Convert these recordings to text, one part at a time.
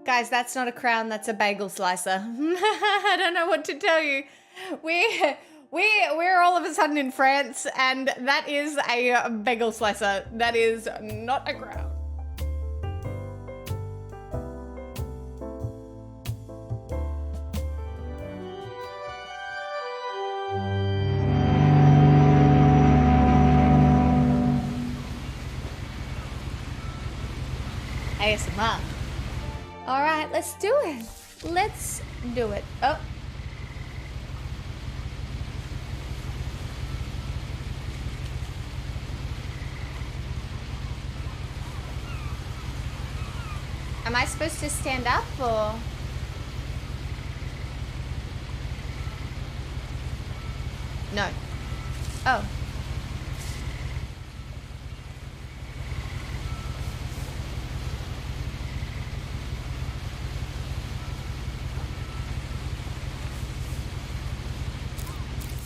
Guys, that's not a crown, that's a bagel slicer. I don't know what to tell you. We're all of a sudden in France, and that is a bagel slicer. That is not a crown. ASMR. All right, let's do it. Let's do it. Oh. Am I supposed to stand up or? No. Oh.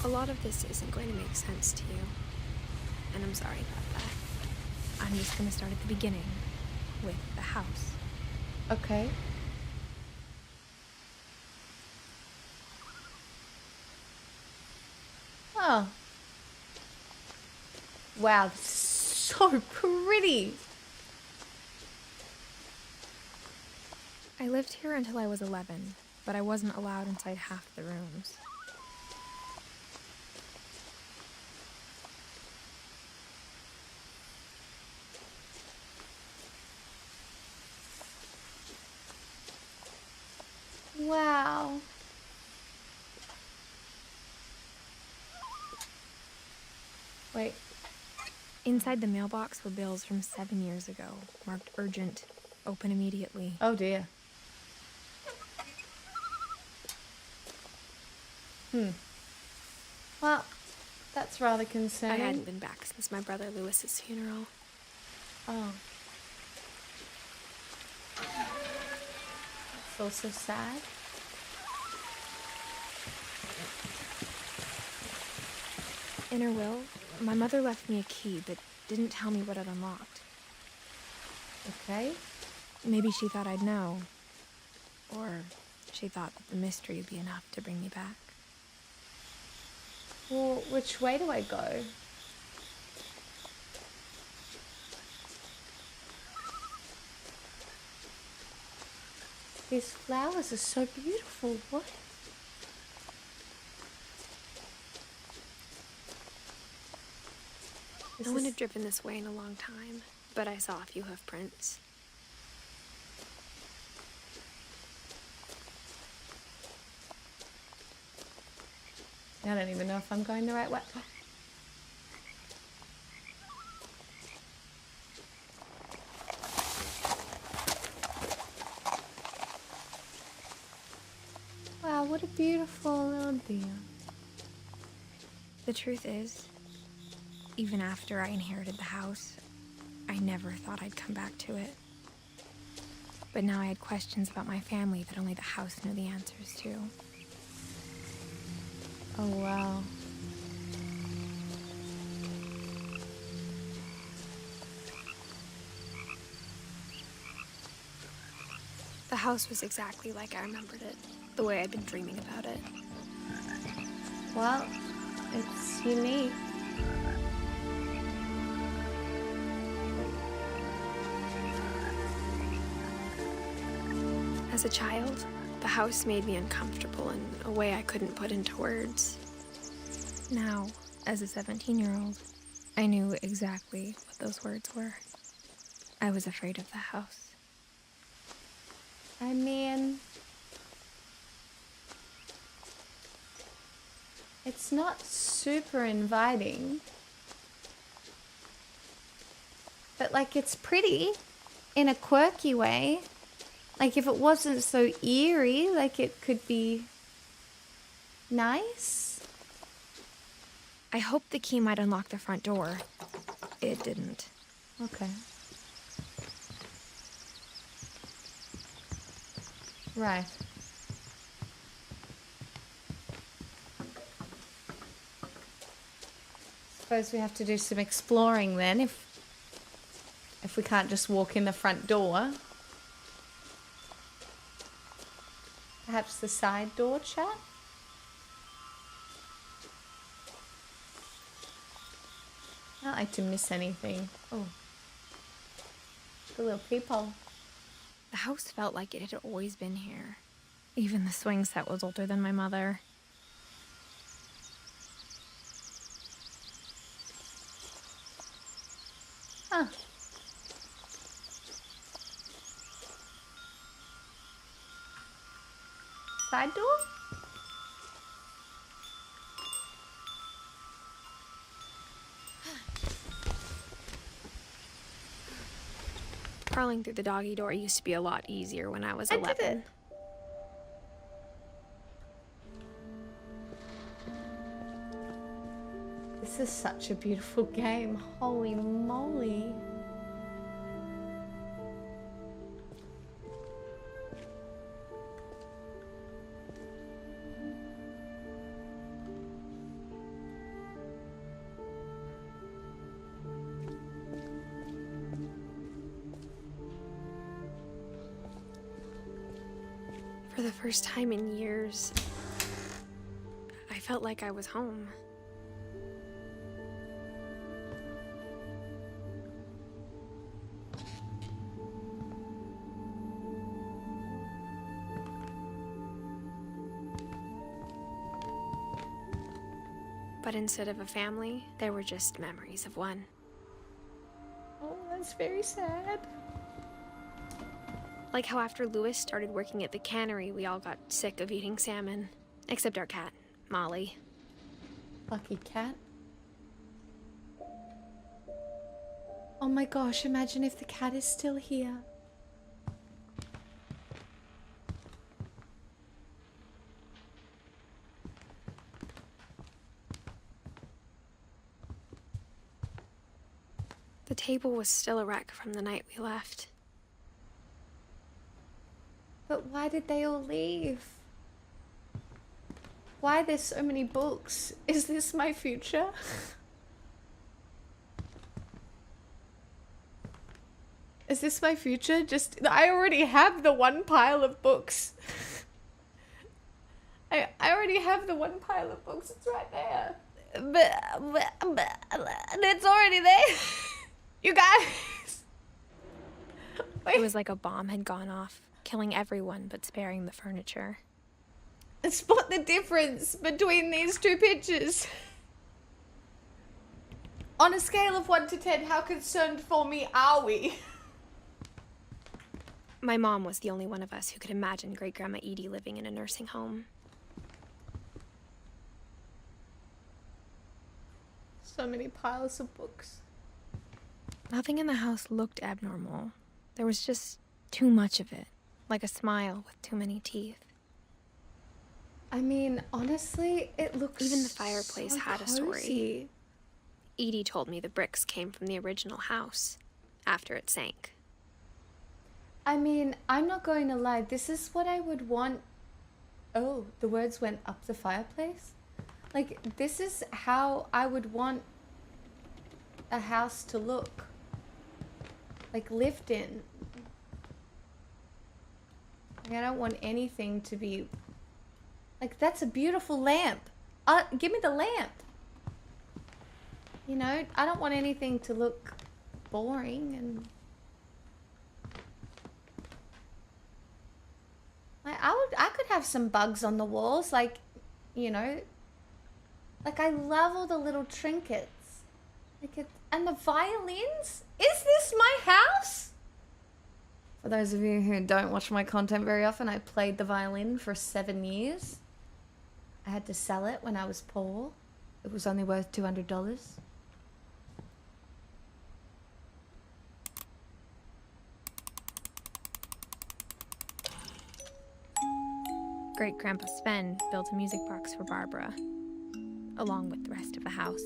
A lot of this isn't going to make sense to you, and I'm sorry about that. I'm just going to start at the beginning, with the house. Okay. Oh. Wow, this is so pretty. I lived here until I was 11, but I wasn't allowed inside half the rooms. Wow. Wait. Inside the mailbox were bills from 7 years ago, marked urgent, open immediately. Oh dear. Well, that's rather concerning. I hadn't been back since my brother Lewis's funeral. Oh. That's also sad. In her will, my mother left me a key, but didn't tell me what it unlocked. Okay. Maybe she thought I'd know. Or she thought that the mystery would be enough to bring me back. Well, which way do I go? These flowers are so beautiful. What? No one had driven this way in a long time, but I saw a few hoof prints. I don't even know if I'm going the right way. Wow, what a beautiful little deal. The truth is, even after I inherited the house, I never thought I'd come back to it. But now I had questions about my family that only the house knew the answers to. Oh, wow. The house was exactly like I remembered it, the way I'd been dreaming about it. Well, it's unique. As a child, the house made me uncomfortable in a way I couldn't put into words. Now, as a 17-year-old, I knew exactly what those words were. I was afraid of the house. I mean, it's not super inviting, but like it's pretty in a quirky way. Like if it wasn't so eerie, like it could be nice. I hoped the key might unlock the front door. It didn't. Okay. Right. Suppose we have to do some exploring then if we can't just walk in the front door. Perhaps the side door chat? I don't like to miss anything. Oh. The little peephole. The house felt like it had always been here. Even the swing set was older than my mother. Huh. Side door? Crawling through the doggy door used to be a lot easier when I was 11. I did it. This is such a beautiful game. Holy moly. For the first time in years, I felt like I was home. But instead of a family, there were just memories of one. Oh, that's very sad. Like how after Lewis started working at the cannery, we all got sick of eating salmon. Except our cat, Molly. Lucky cat. Oh my gosh, imagine if the cat is still here. The table was still a wreck from the night we left. But why did they all leave? Why there's so many books? Is this my future? Is this my future? I already have the one pile of books. I already have the one pile of books. It's right there. But it's already there. You guys. Wait. It was like a bomb had gone off, killing everyone but sparing the furniture. Spot the difference between these two pictures. On a scale of 1 to 10, how concerned for me are we? My mom was the only one of us who could imagine Great-Grandma Edie living in a nursing home. So many piles of books. Nothing in the house looked abnormal. There was just too much of it, like a smile with too many teeth. I mean, honestly, it looks Even the fireplace so had a story. cozy. Edie told me the bricks came from the original house, after it sank. I mean, I'm not going to lie. This is what I would want. Oh, the words went up the fireplace? Like, this is how I would want a house to look. Like, lived in. Like, I don't want anything to be... Like, that's a beautiful lamp. Give me the lamp. You know, I don't want anything to look boring and... Like, I could have some bugs on the walls, like, you know... Like, I love all the little trinkets. Like, and the violins? Is this my house? For those of you who don't watch my content very often, I played the violin for 7 years. I had to sell it when I was poor. It was only worth $200. Great-Grandpa Sven built a music box for Barbara, along with the rest of the house.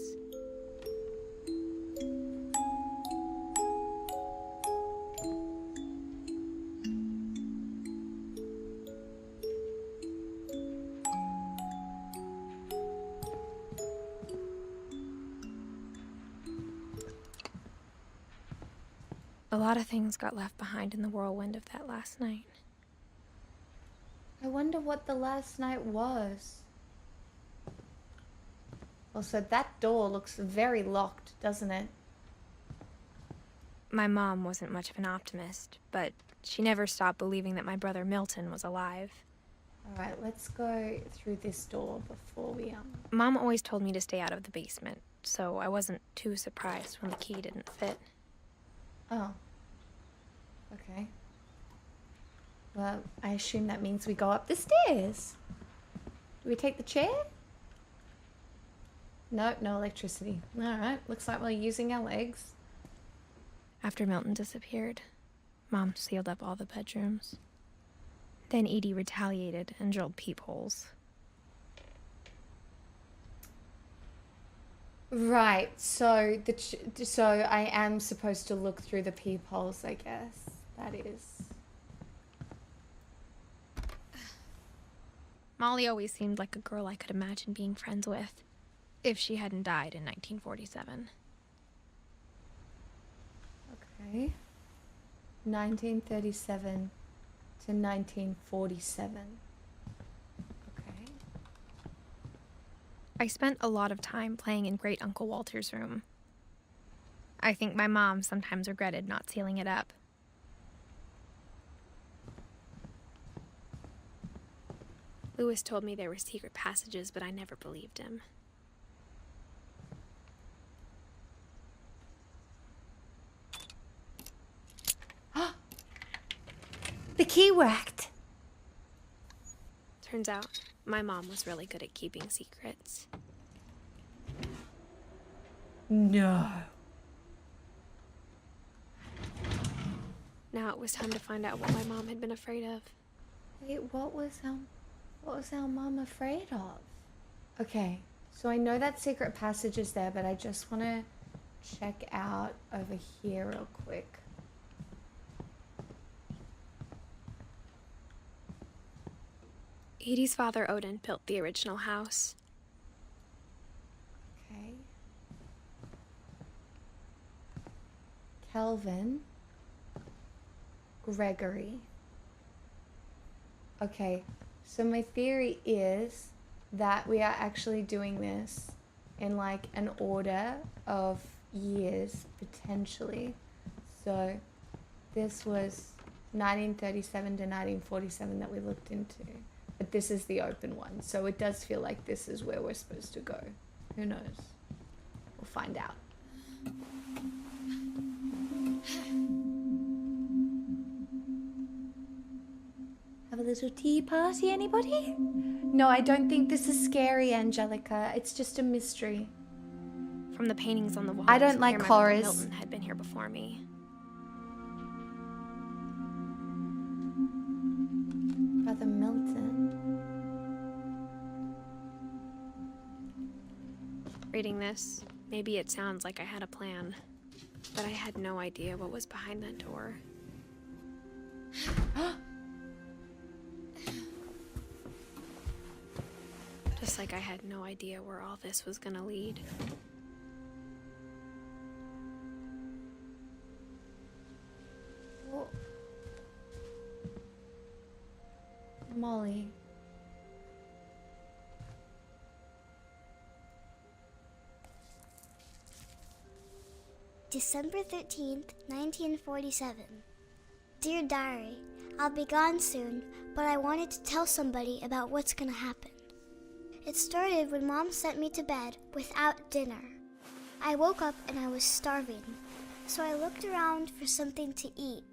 A lot of things got left behind in the whirlwind of that last night. I wonder what the last night was. Also, that door looks very locked, doesn't it? My mom wasn't much of an optimist, but she never stopped believing that my brother Milton was alive. Alright, let's go through this door before we, Mom always told me to stay out of the basement, so I wasn't too surprised when the key didn't fit. Oh. Okay. Well, I assume that means we go up the stairs. Do we take the chair? No, no electricity. Alright, looks like we're using our legs. After Milton disappeared, Mom sealed up all the bedrooms. Then Edie retaliated and drilled peepholes. Right, so so I am supposed to look through the peepholes, I guess. That is. Molly always seemed like a girl I could imagine being friends with, if she hadn't died in 1947. Okay. 1937 to 1947. Okay. I spent a lot of time playing in Great Uncle Walter's room. I think my mom sometimes regretted not sealing it up. Lewis told me there were secret passages, but I never believed him. The key worked. Turns out, my mom was really good at keeping secrets. No. Now it was time to find out what my mom had been afraid of. Wait, what was our mom afraid of? Okay, so I know that secret passage is there, but I just want to check out over here real quick. Edie's father, Odin, built the original house. Okay. Kelvin. Gregory. Okay, so my theory is that we are actually doing this in like an order of years, potentially. So this was 1937 to 1947 that we looked into. But this is the open one, so it does feel like this is where we're supposed to go. Who knows? We'll find out. Have a little tea party, anybody? No, I don't think this is scary, Angelica. It's just a mystery. From the paintings on the walls, I don't like my brother horrors. Milton had been here before me. Brother Milton. Reading this, maybe it sounds like I had a plan, but I had no idea what was behind that door. Just like I had no idea where all this was gonna lead. Well, Molly. December 13th, 1947. Dear Diary, I'll be gone soon, but I wanted to tell somebody about what's gonna happen. It started when Mom sent me to bed without dinner. I woke up and I was starving, so I looked around for something to eat.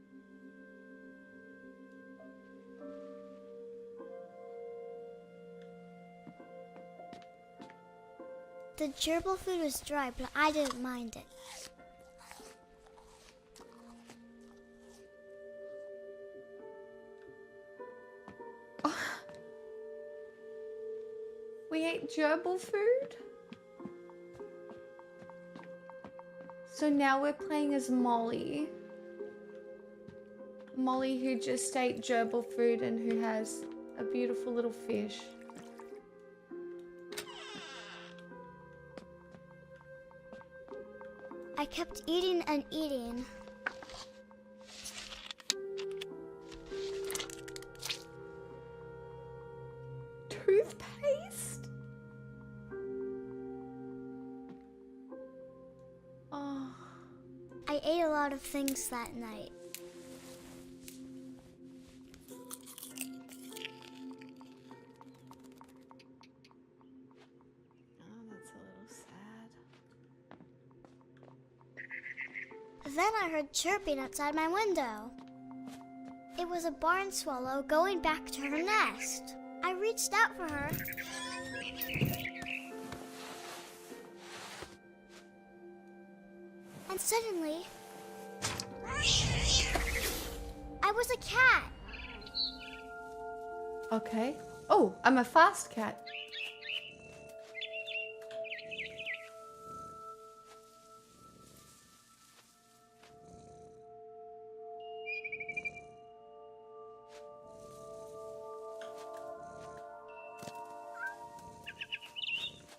The gerbil food was dry, but I didn't mind it. We ate gerbil food? So now we're playing as Molly. Molly who just ate gerbil food and who has a beautiful little fish. I kept eating and eating. I ate a lot of things that night. Oh, that's a little sad. Then I heard chirping outside my window. It was a barn swallow going back to her nest. I reached out for her. And suddenly, I was a cat. Okay. Oh, I'm a fast cat.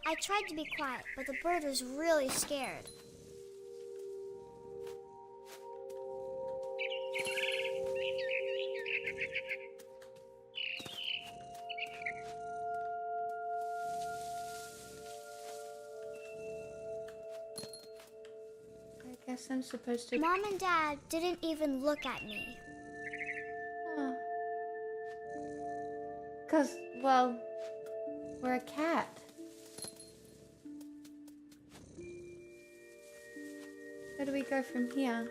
I tried to be quiet, but the bird was really scared. I guess I'm supposed to... Mom and Dad didn't even look at me. Huh. 'Cause, well, we're a cat. Where do we go from here?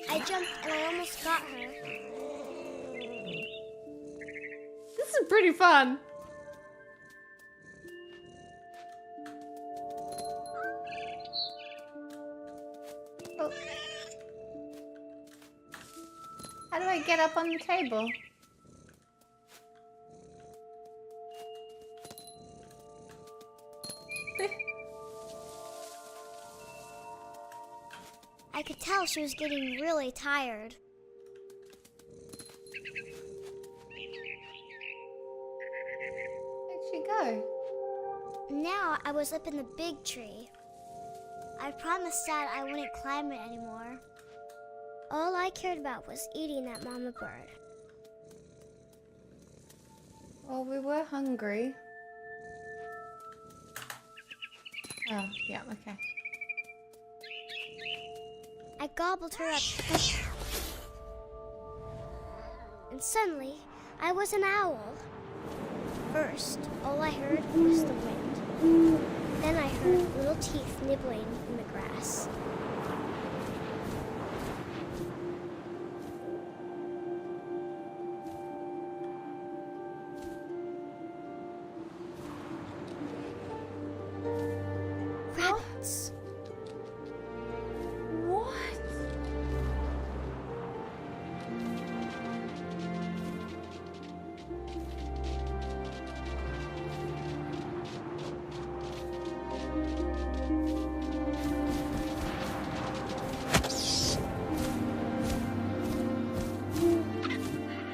I jumped and I almost got her. This is pretty fun. Oh. How do I get up on the table? I could tell she was getting really tired. Where'd she go? Now I was up in the big tree. I promised Dad I wouldn't climb it anymore. All I cared about was eating that mama bird. Well, we were hungry. Oh, yeah, okay. I gobbled her up. And suddenly, I was an owl. First, all I heard was the wind. Then I heard little teeth nibbling in the grass. Rabbits. What?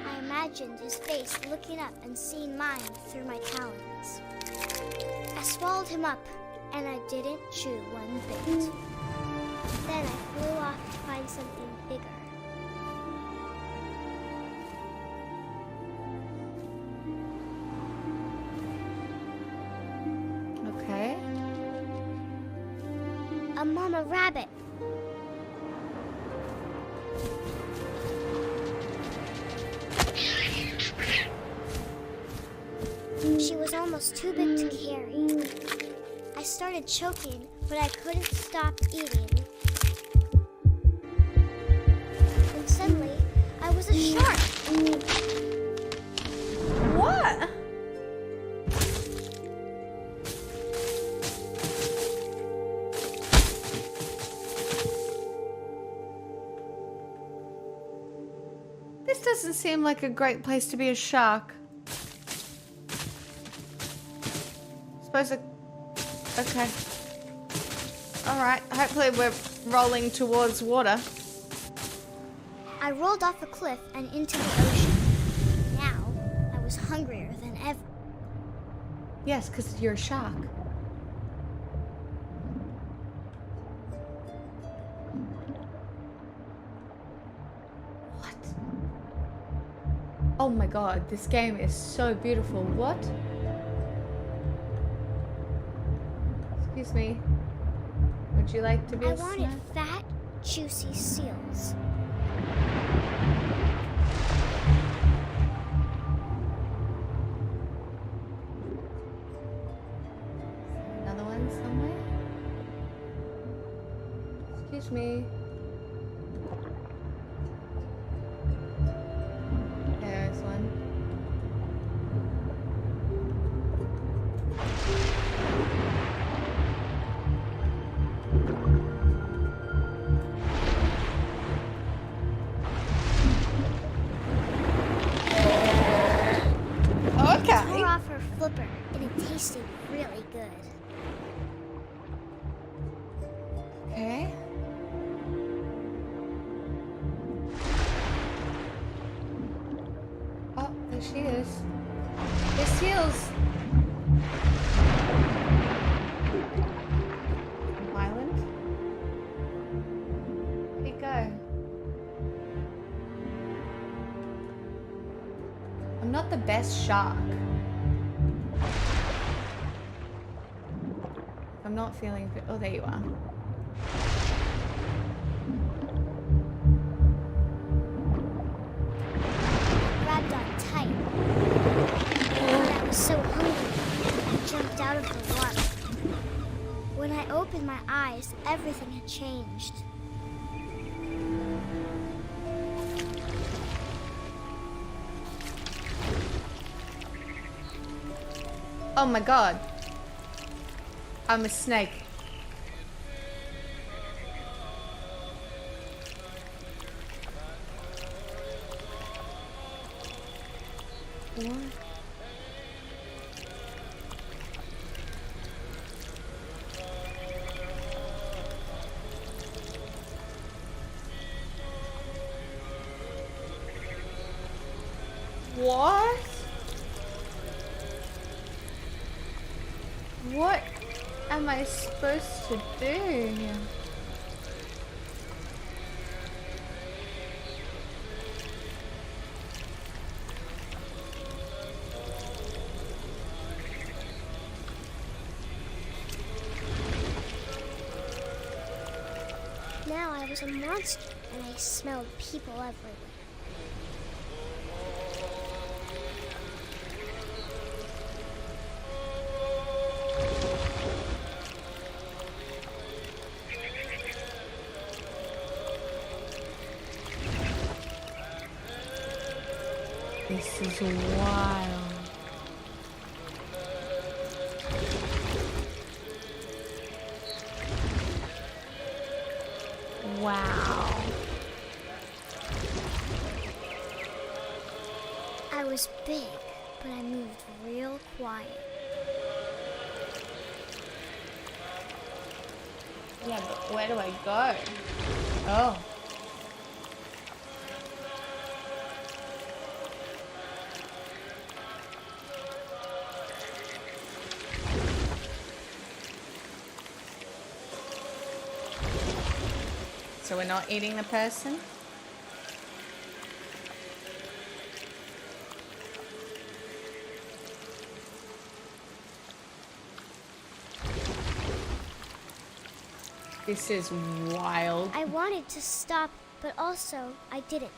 I imagined his face looking up and seeing mine through my talons. I swallowed him up, and I didn't chew one bit. Then I flew off to find something bigger. Okay. A mama rabbit. She was almost too big to carry. I started choking, but I couldn't stop eating. And suddenly, I was a shark. What? This doesn't seem like a great place to be a shark. Suppose it... Okay. Alright, hopefully we're rolling towards water. I rolled off a cliff and into the ocean. Now, I was hungrier than ever. Yes, because you're a shark. Oh my god, this game is so beautiful. What? Excuse me. Would you like to be I a wanted snack? fat, juicy seals. Another one somewhere? Excuse me. There's one. Tore off her flipper, and it tasted really good. Okay. Oh, there she is. There's seals. Island. Where'd he go? I'm not the best shark. I'm not feeling good. Oh, there you are. Grabbed on tight. And I was so hungry, I jumped out of the water. When I opened my eyes, everything had changed. Oh my god. I'm a snake. What? What? What am I supposed to do here? Now I was a monster, and I smelled people everywhere. This is wild. Wow. I was big, but I moved real quiet. Yeah, but where do I go? Oh. So we're not eating the person? This is wild. I wanted to stop, but also I didn't.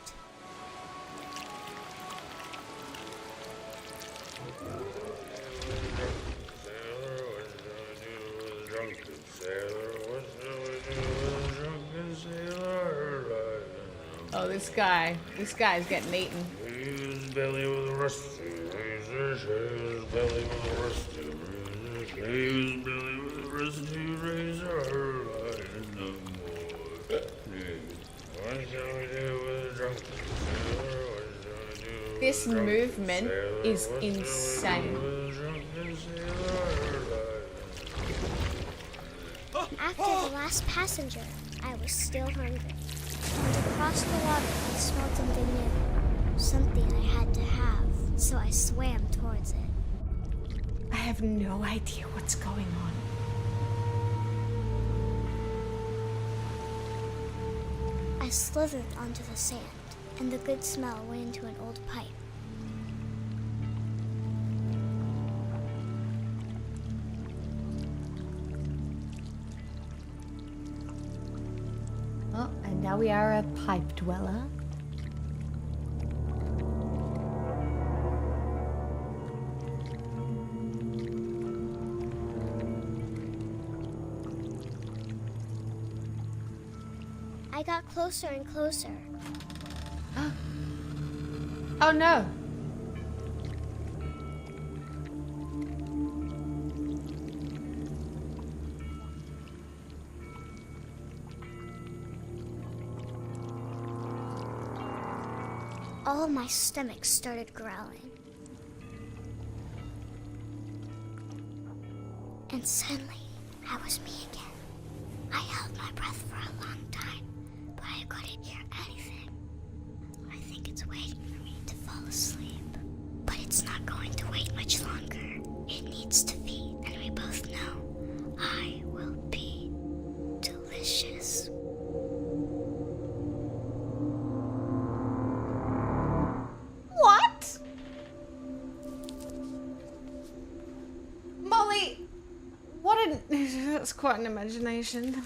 Oh, this guy's getting eaten. His belly with a rusty razor, his belly with a rusty razor, his belly with a rusty razor, no more. What shall we do with a drunken sailor? What shall we do with This a drunken movement sailor? is What shall we do insane. with a drunken sailor? After the last passenger, I was still hungry. And across the water, I smelled something new. Something I had to have, so I swam towards it. I have no idea what's going on. I slithered onto the sand, and the good smell went into an old pipe. Oh, and now we are a pipe dweller. I got closer and closer. Oh no! All of my stomach started growling. And suddenly, I was me again. I held my breath for a long time, but I couldn't hear anything. I think it's waiting for me to fall asleep. But it's not going to wait much longer. It needs to feed, and we both know I will be delicious. What? Molly, what an... That's quite an imagination.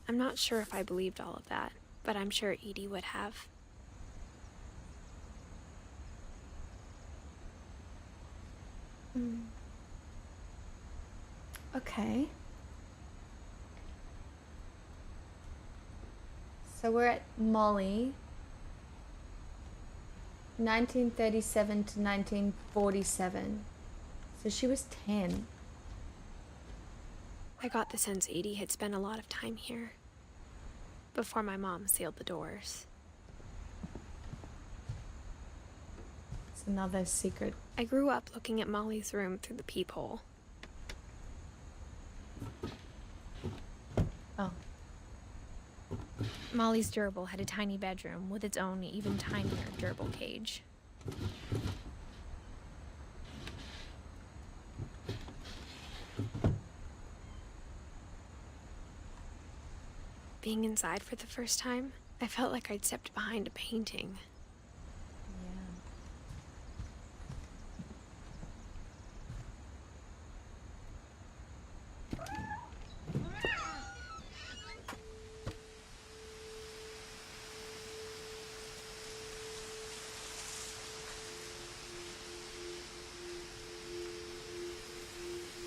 I'm not sure if I believed all of that, but I'm sure Edie would have. Okay. So we're at Molly. 1937 to 1947. So she was 10. I got the sense Edie had spent a lot of time here before my mom sealed the doors. It's another secret. I grew up looking at Molly's room through the peephole. Oh. Molly's gerbil had a tiny bedroom with its own even tinier gerbil cage. Being inside for the first time, I felt like I'd stepped behind a painting.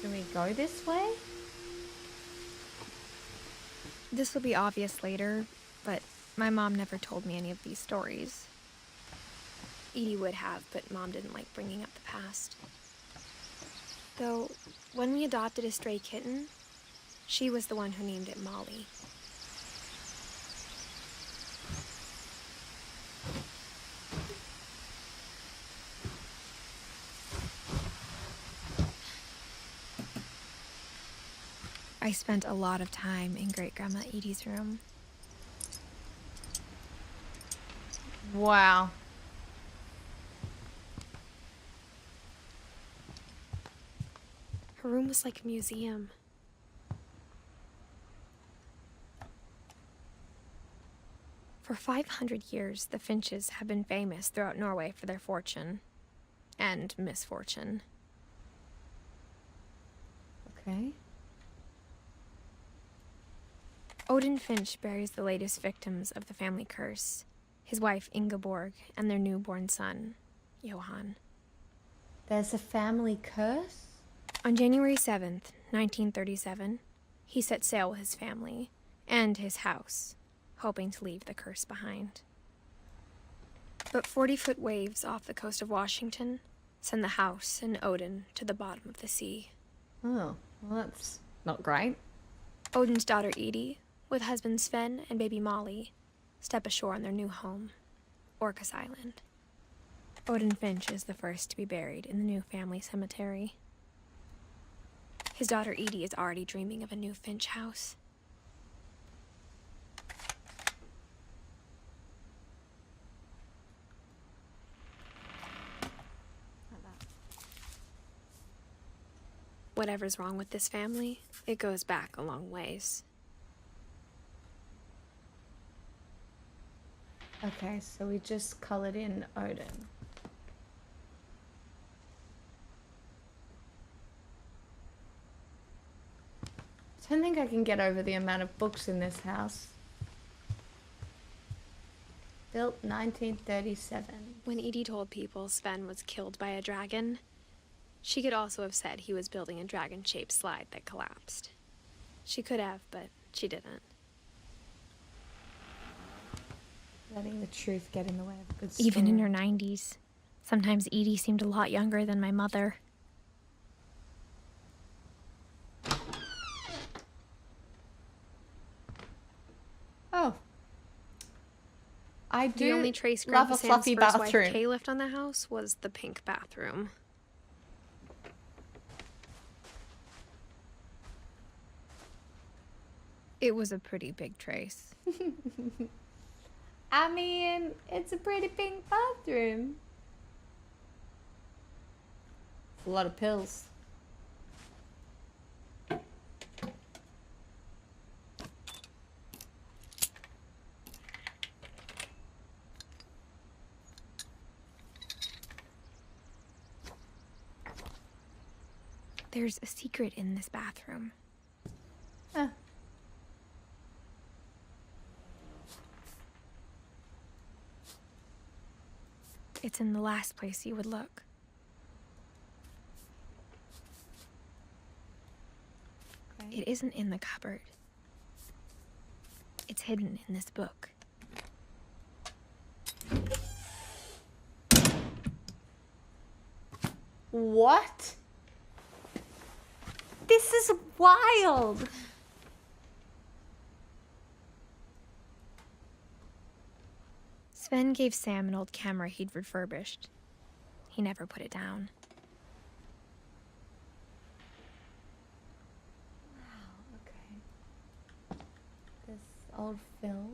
Can we go this way? This will be obvious later, but my mom never told me any of these stories. Edie would have, but Mom didn't like bringing up the past. Though, when we adopted a stray kitten, she was the one who named it Molly. I spent a lot of time in Great-Grandma Edie's room. Wow. Her room was like a museum. For 500 years, the Finches have been famous throughout Norway for their fortune and misfortune. Okay. Odin Finch buries the latest victims of the family curse, his wife Ingeborg and their newborn son, Johan. There's a family curse? On January 7th, 1937, he set sail with his family and his house, hoping to leave the curse behind. But 40-foot waves off the coast of Washington send the house and Odin to the bottom of the sea. Oh, well that's not great. Odin's daughter Edie, with husband Sven and baby Molly, step ashore on their new home, Orcas Island. Odin Finch is the first to be buried in the new family cemetery. His daughter Edie is already dreaming of a new Finch house. Whatever's wrong with this family, it goes back a long ways. Okay, so we just colored in Odin. don't think I can get over the amount of books in this house. Built 1937. When Edie told people Sven was killed by a dragon, she could also have said he was building a dragon-shaped slide that collapsed. She could have, but she didn't. Letting the truth get in the way of a good story. Even in her 90s, sometimes Edie seemed a lot younger than my mother. Oh. I The do only trace love Grandpa a Sam's fluffy first wife bathroom. Kay left on the house was the pink bathroom. It was a pretty big trace. I mean, it's a pretty pink bathroom. It's a lot of pills. There's a secret in this bathroom. Huh. It's in the last place you would look. Okay. It isn't in the cupboard. It's hidden in this book. What? This is wild. Sven gave Sam an old camera he'd refurbished. He never put it down. Wow, okay. This old film.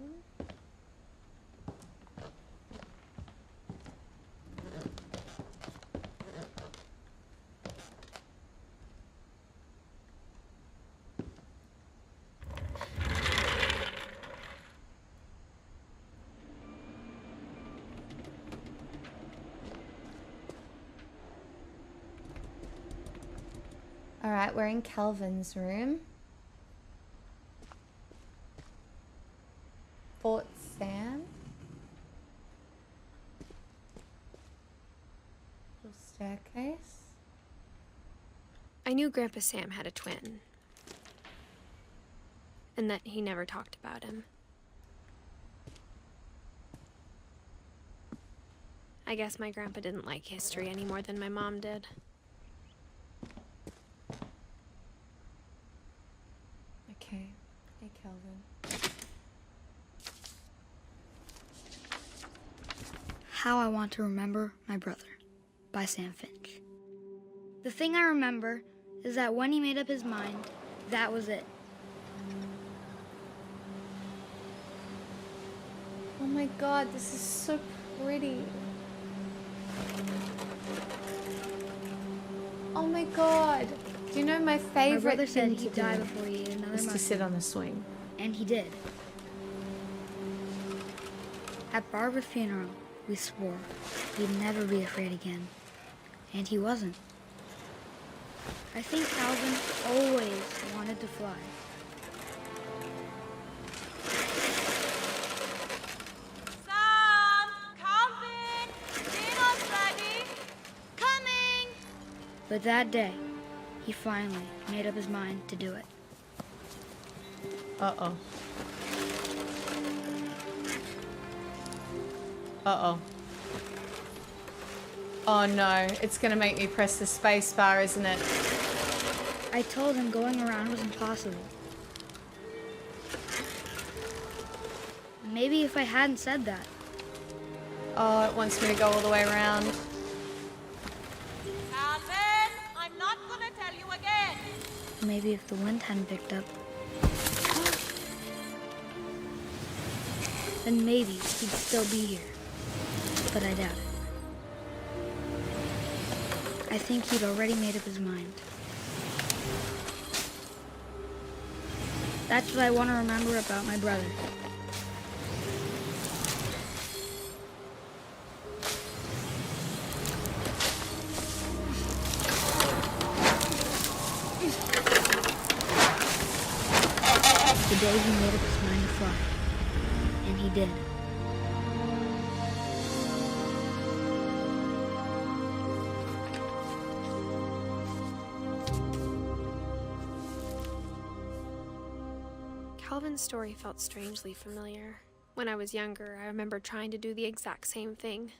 Alright, we're in Calvin's room. Fort Sam. Little staircase. I knew Grandpa Sam had a twin. And that he never talked about him. I guess my grandpa didn't like history any more than my mom did. Okay. Hey, Calvin. How I Want to Remember My Brother by Sam Finch. The thing I remember is that when he made up his mind, that was it. Oh my god, this is so pretty. Oh my god. Do you know my My favorite brother said thing to he'd die do before he ate another is to mushroom, sit on the swing? and he did. At Barbara's funeral, we swore he'd never be afraid again, and he wasn't. I think Calvin always wanted to fly. Sam! Calvin! Dinner's ready! Coming! But that day, he finally made up his mind to do it. Uh-oh. Uh-oh. Oh no, it's gonna make me press the space bar, isn't it? I told him going around was impossible. Maybe if I hadn't said that, Oh, it wants me to go all the way around. Calvin! I'm not gonna tell you again! maybe if the wind hadn't picked up, then maybe he'd still be here. But I doubt it. I think he'd already made up his mind. That's what I want to remember about my brother. day he made up his mind to fly. And he did. Calvin's story felt strangely familiar. When I was younger, I remember trying to do the exact same thing.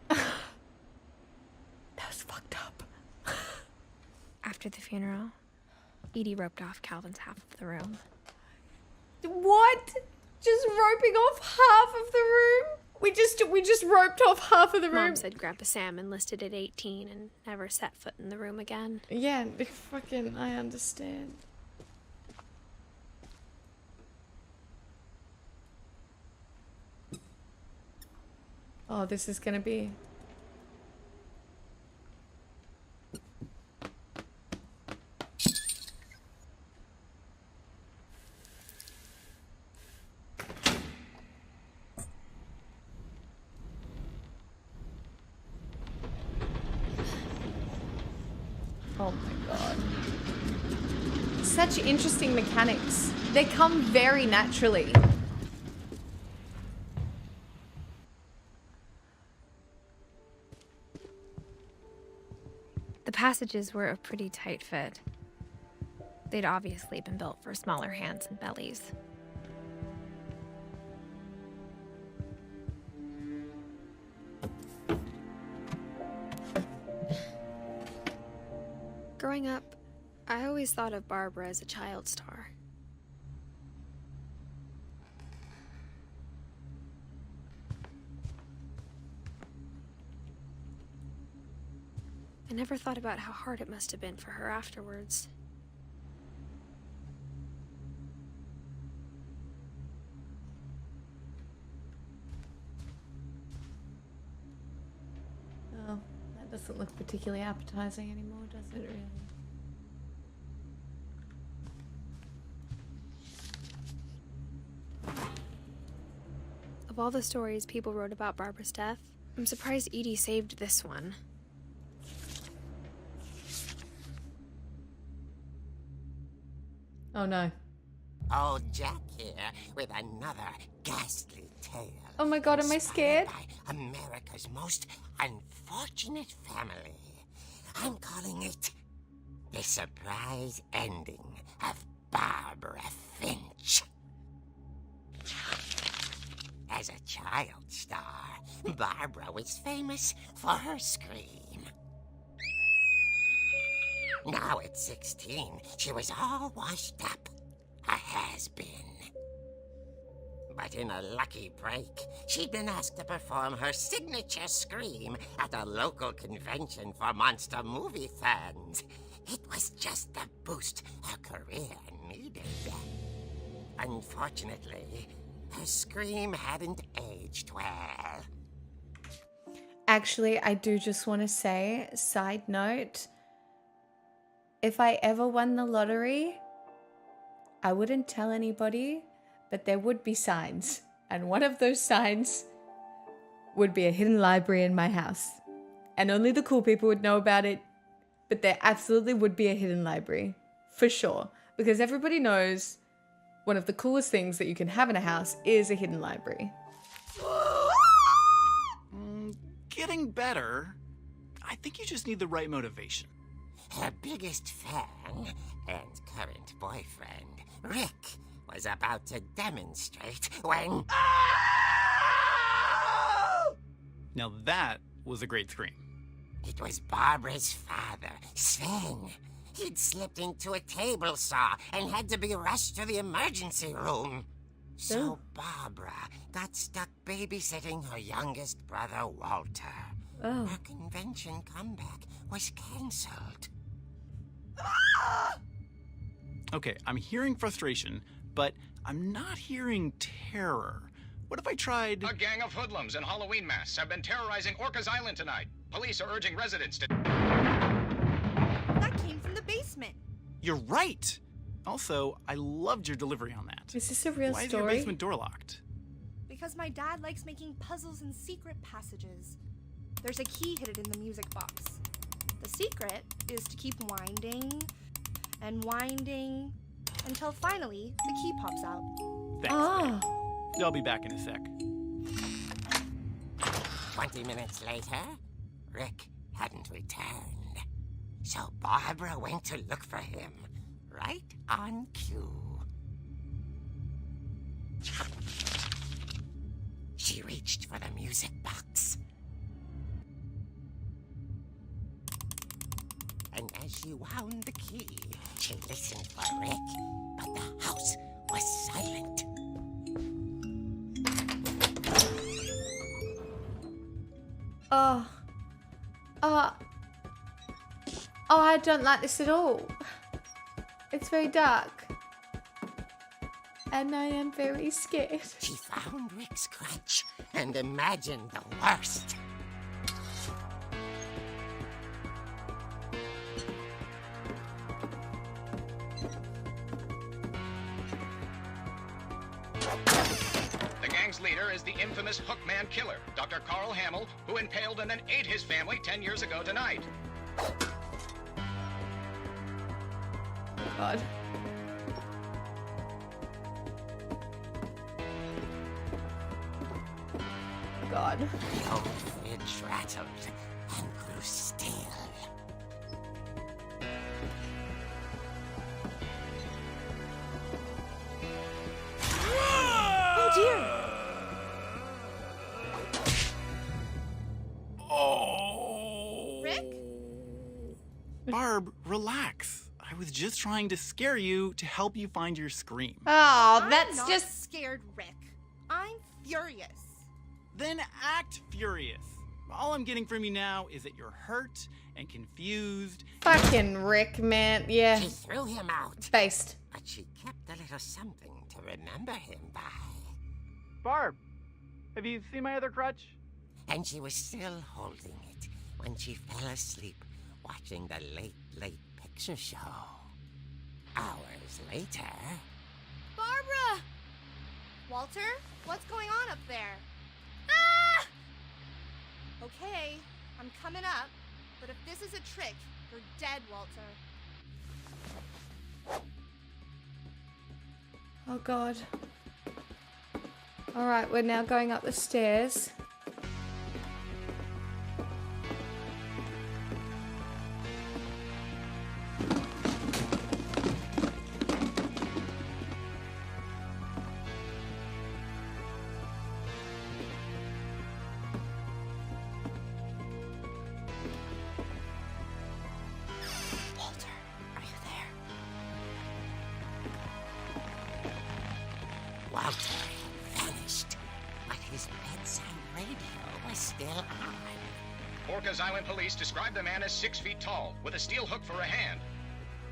That was fucked up. After the funeral, Edie roped off Calvin's half of the room. What? Just roping off half of the room? We just roped off half of the room. Mom said Grandpa Sam enlisted at 18 and never set foot in the room again. Yeah, fucking, I understand. Oh, this is gonna be... Oh my god. Such interesting mechanics. They come very naturally. The passages were a pretty tight fit. They'd obviously been built for smaller hands and bellies. Growing up, I always thought of Barbara as a child star. I never thought about how hard it must have been for her afterwards. Oh, that doesn't look particularly appetizing anymore, does it really? Of all the stories people wrote about Barbara's death, I'm surprised Edie saved this one. Oh no. Old Jack here with another ghastly tale. Oh my god, am I scared? Inspired by America's most unfortunate family. I'm calling it The Surprise Ending of Barbara Finch. As a child star, Barbara was famous for her scream. Now at 16, she was all washed up. A has-been. But in a lucky break, she'd been asked to perform her signature scream at a local convention for monster movie fans. It was just the boost her career needed. Unfortunately, her scream hadn't aged well. Actually, I do just want to say, side note, if I ever won the lottery, I wouldn't tell anybody, but there would be signs. And one of those signs would be a hidden library in my house. And only the cool people would know about it, but there absolutely would be a hidden library. For sure. Because everybody knows one of the coolest things that you can have in a house is a hidden library. Getting better. I think you just need the right motivation. Her biggest fan and current boyfriend, Rick, was about to demonstrate when... Now that was a great scream. It was Barbara's father, Sven. He'd slipped into a table saw and had to be rushed to the emergency room. So Barbara got stuck babysitting her youngest brother, Walter. Oh. Her convention comeback was cancelled. Okay, I'm hearing frustration, but I'm not hearing terror. What if I tried... A gang of hoodlums in Halloween masks have been terrorizing Orcas Island tonight. Police are urging residents to... That came from the basement. You're right! Also, I loved your delivery on that. Is this a real Why is story? your basement door locked? Because my dad likes making puzzles and secret passages. There's a key hidden in the music box. The secret is to keep winding and winding until finally the key pops out. Thanks, Oh. babe. I'll be back in a sec. 20 minutes later, Rick hadn't returned. So Barbara went to look for him, right on cue. She reached for the music box. And as she wound the key, she listened for Rick, but the house was silent. Oh, I don't like this at all. It's very dark. And I am very scared. She found Rick's crutch and imagined the worst. The gang's leader is the infamous Hookman killer, Dr. Carl Hamill, who impaled and then ate his family 10 years ago tonight. God. God. The old Finch rattled and grew still. Oh dear! Oh. Rick? Barb, relax. I was just trying to scare you to help you find your scream. Oh, I'm that's not just... scared, Rick. I'm furious. Then act furious. All I'm getting from you now is that you're hurt and confused. Fucking Rick, man. Yeah. She threw him out, Based. but she kept a little something to remember him by. Barb, have you seen my other crutch? And she was still holding it when she fell asleep watching the late picture show. Hours later... Barbara! Walter, what's going on up there? Ah! Okay, I'm coming up, but if this is a trick, you're dead, Walter. Oh, God. Alright, we're now going up the stairs. Walter, are you there? Walter had vanished, but his bedside radio was still on. Orcas Island police describe the man as 6 feet tall, with a steel hook for a hand.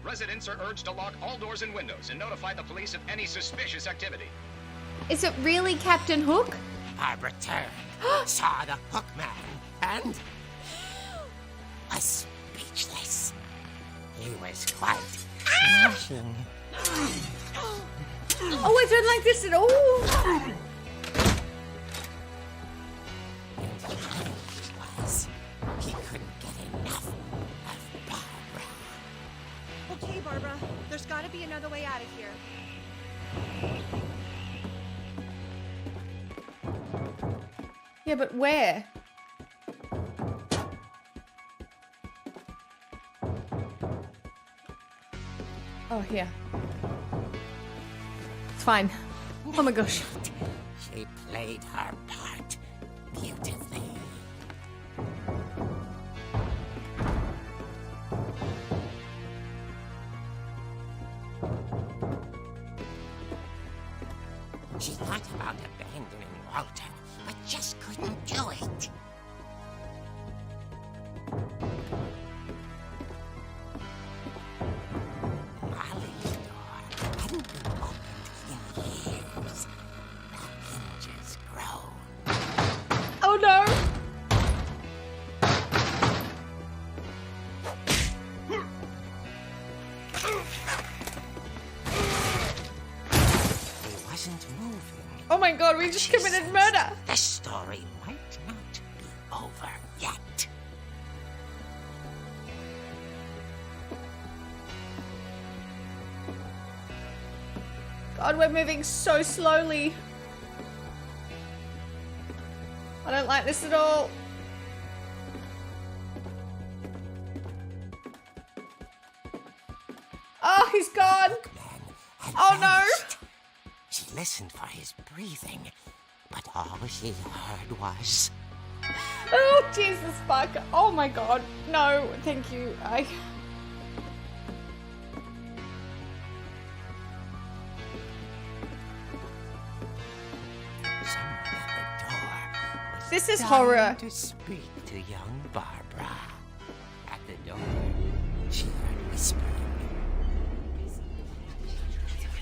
Residents are urged to lock all doors and windows and notify the police of any suspicious activity. Is it really Captain Hook? Barbara turned, saw the hook man, and was speechless. He was quite smashing. Oh, I don't like this at all. And he was. He couldn't get enough of Barbara. Okay, Barbara, there's gotta be another way out of here. Yeah, but where? Oh, here. It's fine. Oh my gosh. She played her part beautifully. She thought about abandoning Walter, but just couldn't do it. Molly's door hadn't been opened in years. The hinges groaned. Oh no. He wasn't moving. Oh my God, we just committed murder. The story might not be over yet. God, we're moving so slowly. I don't like this at all. Oh, he's gone. Oh no. She listened for his breathing, but all she heard was... Oh, Jesus fuck. Oh my God. No, thank you. This is horror. To speak to young Barbara. At the door, she heard whispering.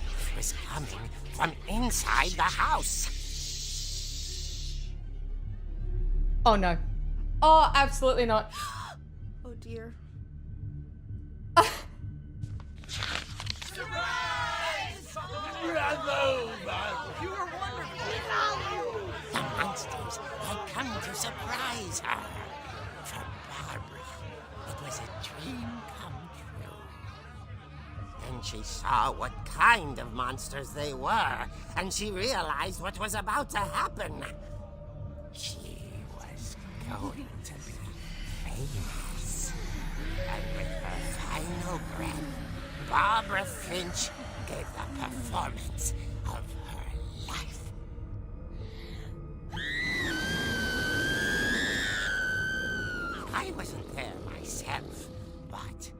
It was coming from inside the house. Oh no. Oh, absolutely not. Oh dear. The monsters had come to surprise her. For Barbara, it was a dream come true. Then she saw what kind of monsters they were, and she realized what was about to happen. She was going to be famous. And with her final breath, Barbara Finch gave the performance of her life. I wasn't there myself, but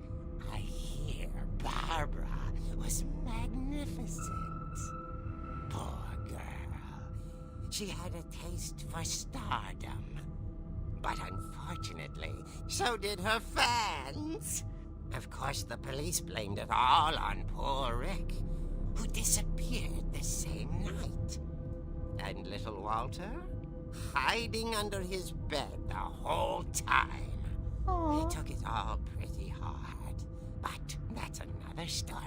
I hear Barbara was magnificent. Poor girl. She had a taste for stardom. But unfortunately, so did her fans. Of course, the police blamed it all on poor Rick, who disappeared the same night. And little Walter? Hiding under his bed the whole time. Aww. They took it all pretty hard, but that's another story.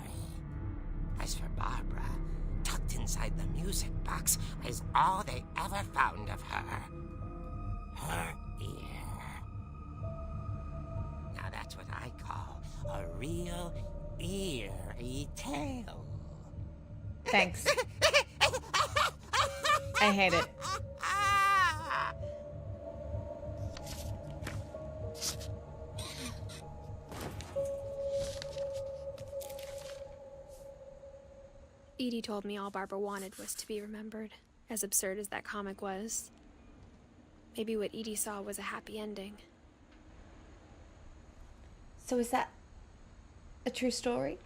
As for Barbara, tucked inside the music box was all they ever found of her. Her ear. Now that's what I call a real eerie tale. Thanks. I hate it. Edie told me all Barbara wanted was to be remembered, as absurd as that comic was. Maybe what Edie saw was a happy ending. So is that a true story?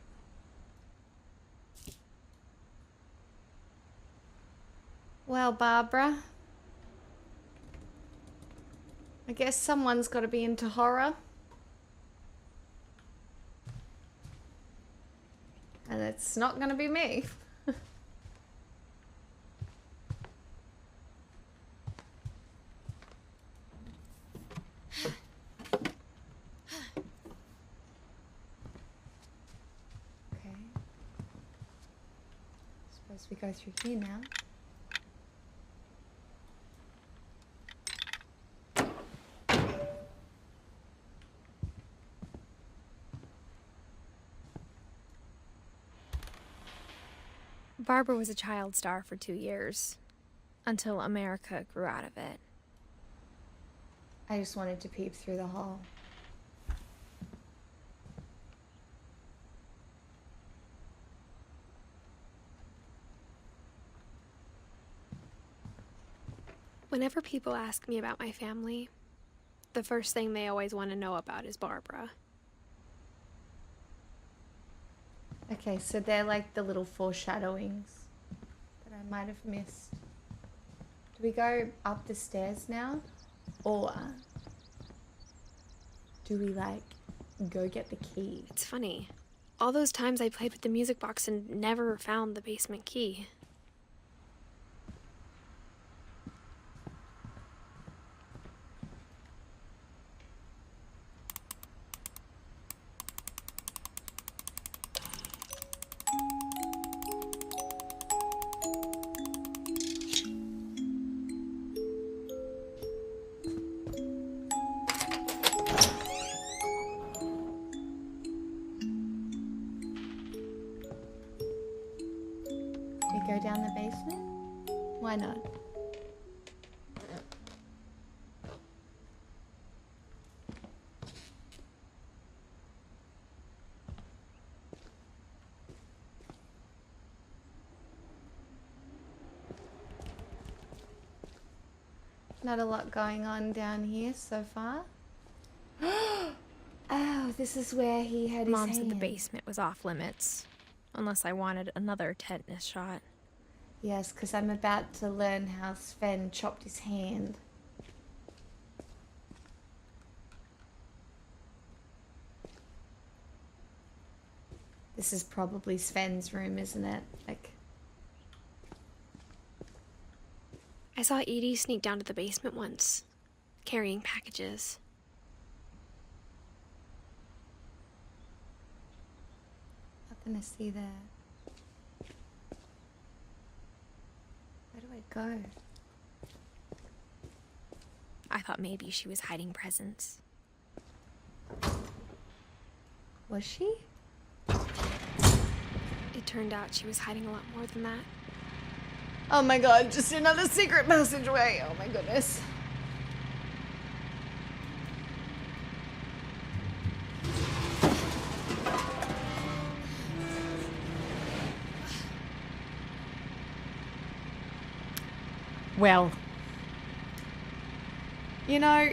Well, Barbara, I guess someone's got to be into horror. And it's not going to be me. Okay. Suppose we go through here now. Barbara was a child star for 2 years, until America grew out of it. I just wanted to peep through the hole. Whenever people ask me about my family, the first thing they always want to know about is Barbara. Okay, so they're like the little foreshadowings that I might have missed. Do we go up the stairs now? Or do we like go get the key? It's funny. All those times I played with the music box and never found the basement key. go down the basement? Why not? Not a lot going on down here so far. Oh, this is where he had his Mom said hand. the basement was off limits, unless I wanted another tetanus shot. Yes, because I'm about to learn how Sven chopped his hand. This is probably Sven's room, isn't it? Like, I saw Edie sneak down to the basement once, carrying packages. nothing to see there. Where do I go? I thought maybe she was hiding presents. Was she? It turned out she was hiding a lot more than that. Oh my god, just another secret passageway. Oh my goodness. Well, you know,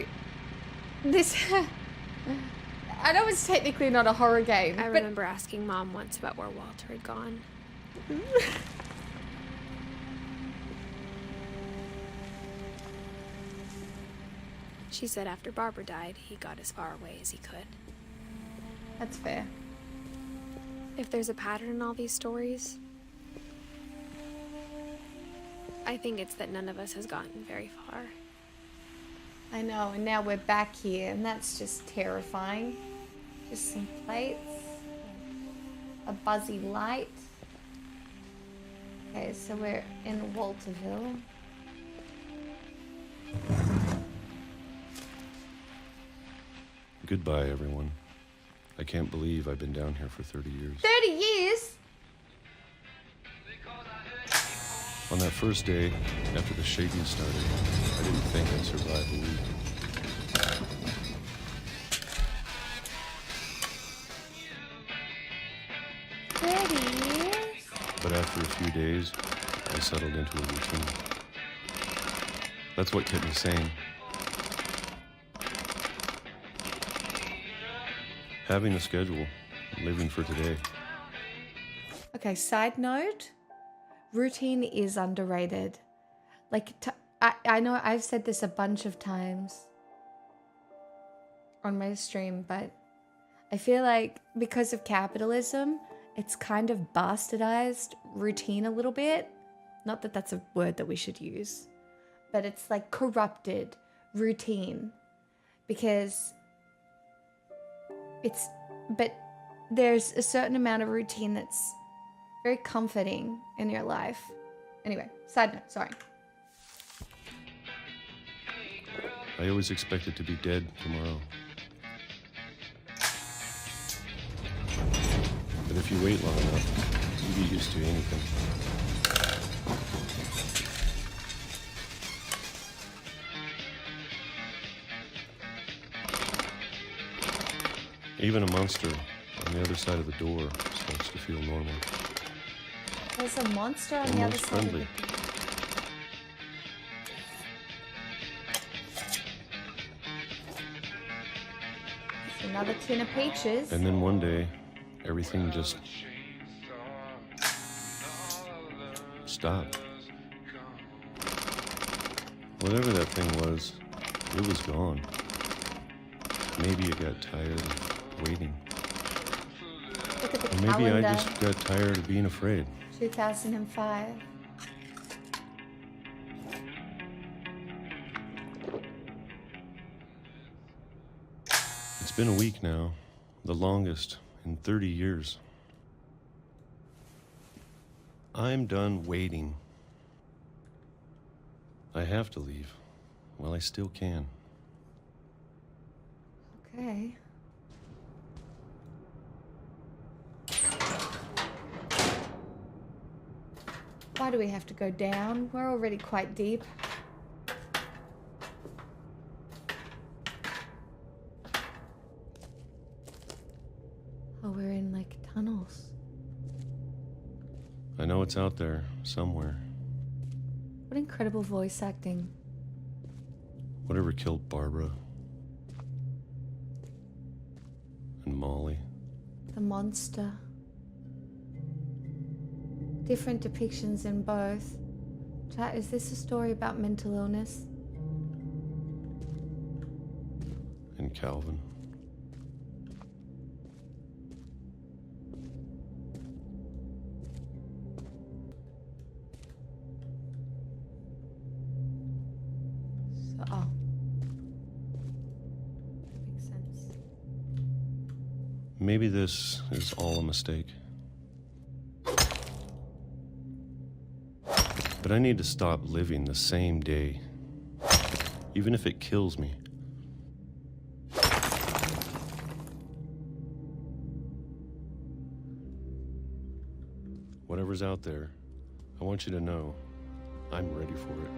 this... I know it's technically not a horror game, I but... remember asking Mom once about where Walter had gone. She said after Barbara died, he got as far away as he could. That's fair. If there's a pattern in all these stories, I think it's that none of us has gotten very far. I know, and now we're back here, and that's just terrifying. Just some plates, a buzzy light. Okay, so we're in Walterville. Goodbye, everyone. I can't believe I've been down here for 30 years. 30 years? On that first day, after the shaking started, I didn't think I'd survive a week. But after a few days, I settled into a routine. That's what kept me sane. Having a schedule, living for today. Okay, side note, routine is underrated. Like, I know I've said this a bunch of times on my stream, but I feel like because of capitalism, it's kind of bastardized routine a little bit. Not that that's a word that we should use, but it's like corrupted routine because but there's a certain amount of routine that's very comforting in your life. Anyway, side note, sorry. I always expected to be dead tomorrow. But if you wait long enough, you get used to anything. Even a monster on the other side of the door starts to feel normal. There's a monster on the other Almost side friendly. of the door. Another tin of peaches. And then one day, everything just stopped. Whatever that thing was, it was gone. Maybe it got tired of waiting. Look at the Or maybe calendar. I just got tired of being afraid. 2005. It's been a week now, the longest in 30 years. I'm done waiting. I have to leave while I still can. Okay. Why do we have to go down? We're already quite deep. Oh, we're in like tunnels. I know it's out there, somewhere. What incredible voice acting. Whatever killed Barbara. And Molly. The monster. Different depictions in both. Chat, is this a story about mental illness? And Calvin. So, oh. Makes sense. Maybe this is all a mistake. But I need to stop living the same day, even if it kills me. Whatever's out there, I want you to know I'm ready for it.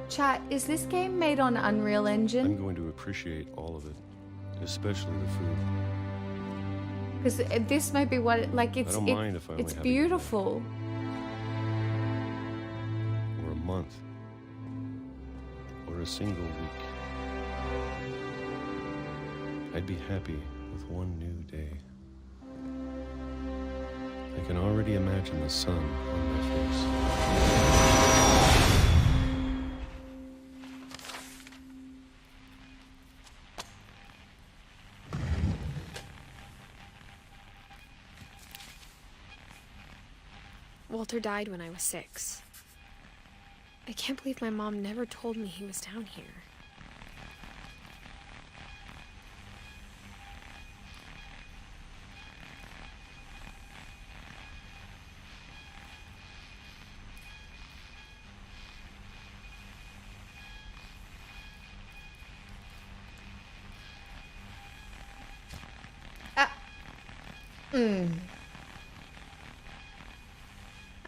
Chat, is this game made on Unreal Engine? I'm going to appreciate all of it, especially the food. Because this may be what I don't mind if I only it's have beautiful. or a month, or a single week. I'd be happy with one new day. I can already imagine the sun on my face. Walter died when I was 6. I can't believe my mom never told me he was down here.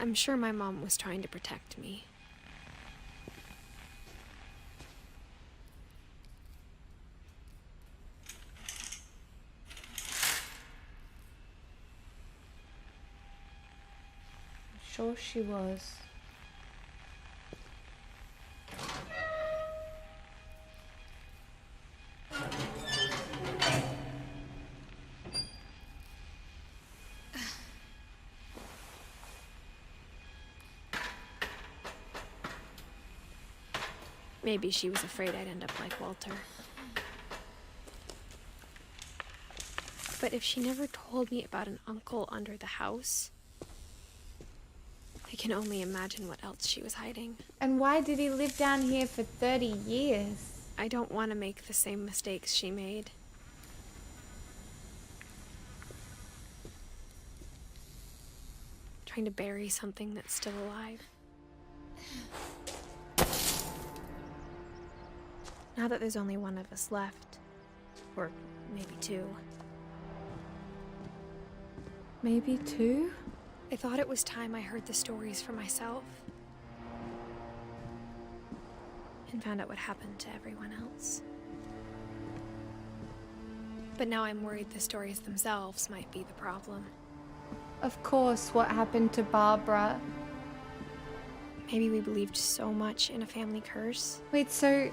I'm sure my mom was trying to protect me. I'm sure she was. Maybe she was afraid I'd end up like Walter. But if she never told me about an uncle under the house, I can only imagine what else she was hiding. And why did he live down here for 30 years? I don't want to make the same mistakes she made. Trying to bury something that's still alive. Now that there's only one of us left, or maybe 2. Maybe 2? I thought it was time I heard the stories for myself. And found out what happened to everyone else. But now I'm worried the stories themselves might be the problem. Of course, what happened to Barbara? Maybe we believed so much in a family curse. Wait, so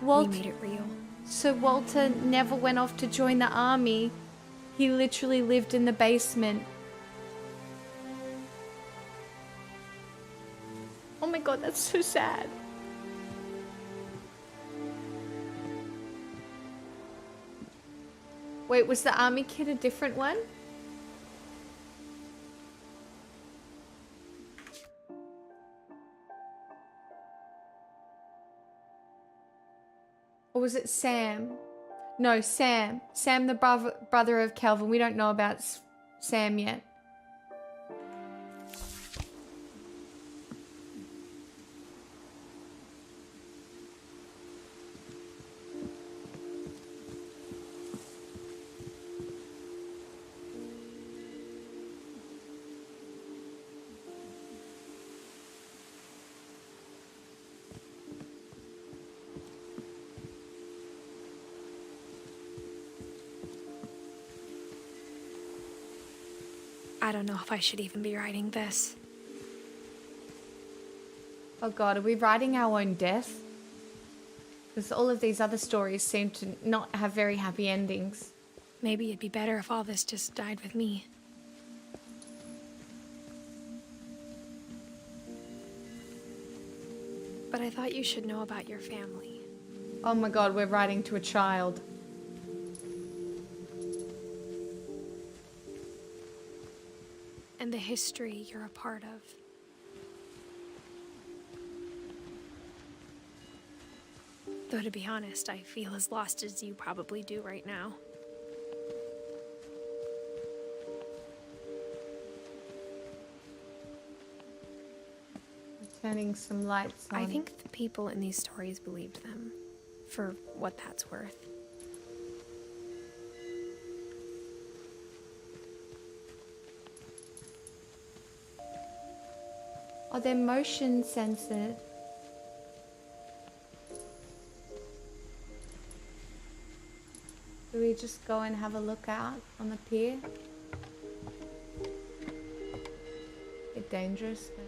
We Walter... made it real. So Walter never went off to join the army. He literally lived in the basement. Oh my god, that's so sad. Wait, was the army kid a different one? Or was it Sam? No, Sam. Sam, the brother of Calvin. We don't know about Sam yet. I don't know if I should even be writing this. Oh god, are we writing our own death? Because all of these other stories seem to not have very happy endings. Maybe it'd be better if all this just died with me. But I thought you should know about your family. Oh my god, we're writing to a child. And the history you're a part of. Though to be honest, I feel as lost as you probably do right now. Turning some lights on. I think the people in these stories believed them, for what that's worth. Oh, they're motion censored. Do we just go and have a look out on the pier? Bit dangerous, but...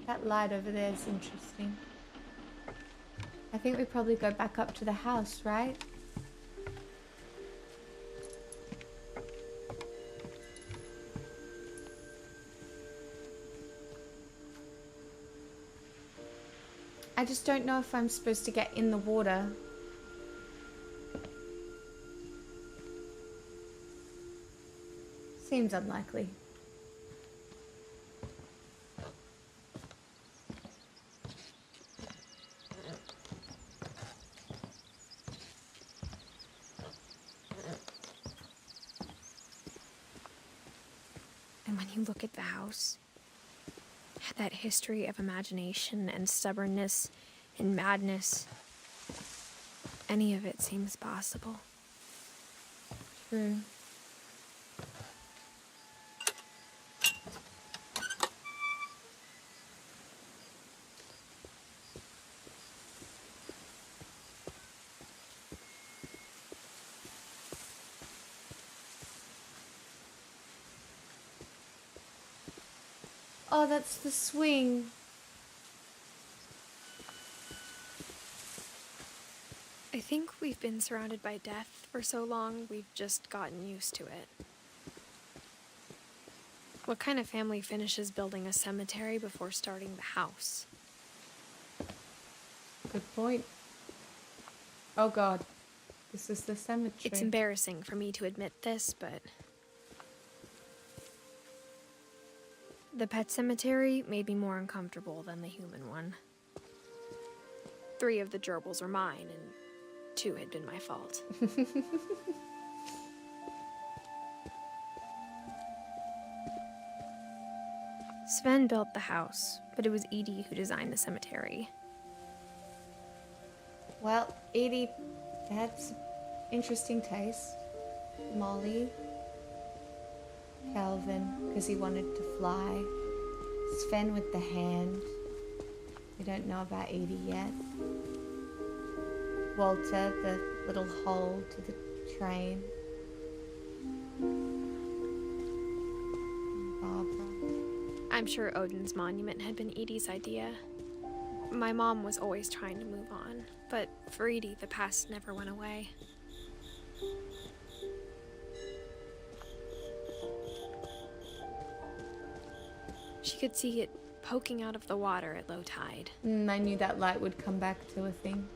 That light over there is interesting. I think we probably go back up to the house, right? I just don't know if I'm supposed to get in the water. Seems unlikely. And when you look at the house, that history of imagination and stubbornness and madness, any of it seems possible. True. Oh, that's the swing. I think we've been surrounded by death for so long, we've just gotten used to it. What kind of family finishes building a cemetery before starting the house? Good point. Oh god. This is the cemetery. It's embarrassing for me to admit this, but... the pet cemetery made me more uncomfortable than the human one. 3 of the gerbils were mine, and 2 had been my fault. Sven built the house, but it was Edith who designed the cemetery. Well, Edith had some interesting taste. Molly. Calvin, because he wanted to fly. Sven with the hand. We don't know about Edie yet. Walter, the little hole to the train. And Barbara. I'm sure Odin's monument had been Edie's idea. My mom was always trying to move on, but for Edie, the past never went away. She could see it poking out of the water at low tide. I knew that light would come back to a thing.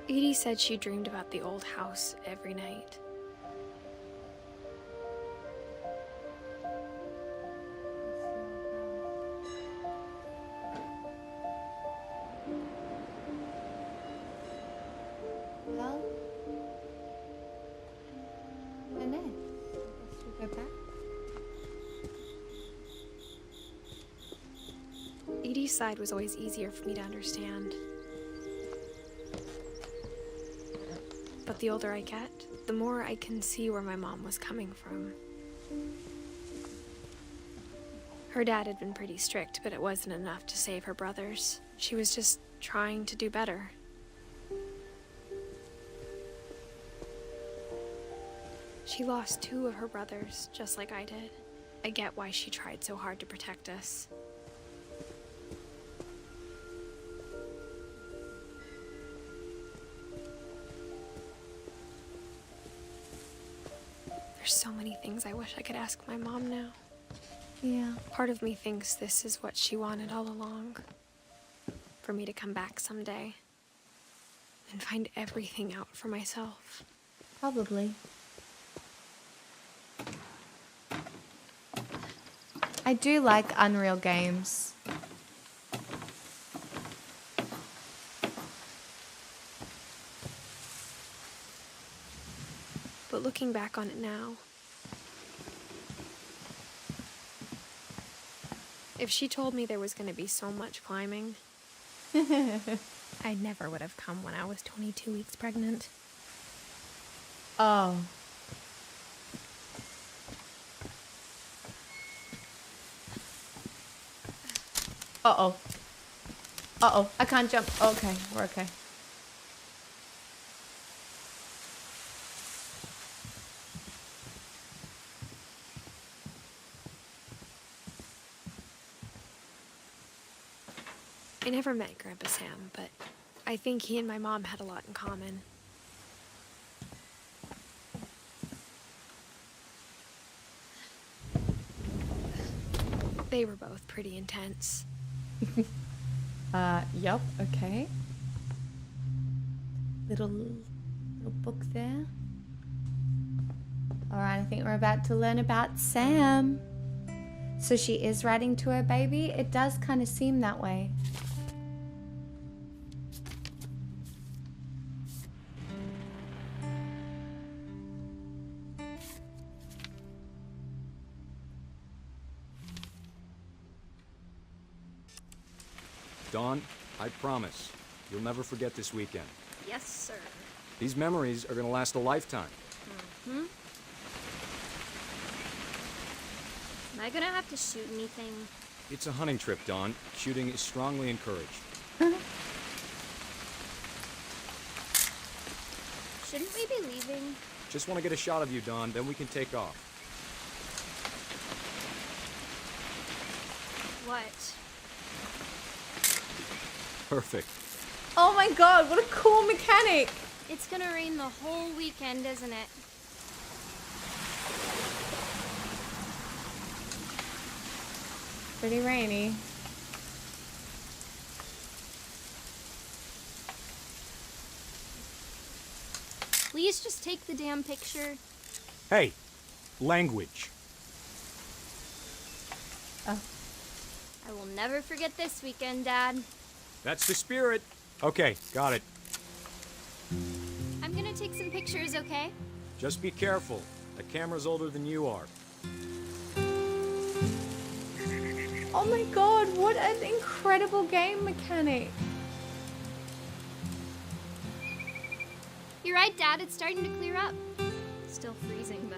Edie said she dreamed about the old house every night. Well, and then I guess we go back. Edie's side was always easier for me to understand. But the older I get, the more I can see where my mom was coming from. Her dad had been pretty strict, but it wasn't enough to save her brothers. She was just trying to do better. She lost 2 of her brothers, just like I did. I get why she tried so hard to protect us. There's so many things I wish I could ask my mom now. Yeah. Part of me thinks this is what she wanted all along. For me to come back someday and find everything out for myself. Probably. I do like Unreal games. But looking back on it now, if she told me there was going to be so much climbing, I never would have come when I was 22 weeks pregnant. Oh. Uh-oh. Uh-oh. I can't jump. Okay, we're okay. I never met Grandpa Sam, but I think he and my mom had a lot in common. They were both pretty intense. Yup, okay. Little book there. Alright, I think we're about to learn about Sam. So she is writing to her baby? It does kind of seem that way. Dawn, I promise, you'll never forget this weekend. Yes, sir. These memories are gonna last a lifetime. Mm-hmm. Am I gonna have to shoot anything? It's a hunting trip, Dawn. Shooting is strongly encouraged. Shouldn't we be leaving? Just want to get a shot of you, Dawn, then we can take off. What? Perfect. Oh my god, what a cool mechanic! It's gonna rain the whole weekend, isn't it? Pretty rainy. Please just take the damn picture. Hey, language. Oh. I will never forget this weekend, Dad. That's the spirit. Okay, got it. I'm gonna take some pictures, okay? Just be careful. The camera's older than you are. Oh my god, what an incredible game mechanic. You're right, Dad. It's starting to clear up. Still freezing, though.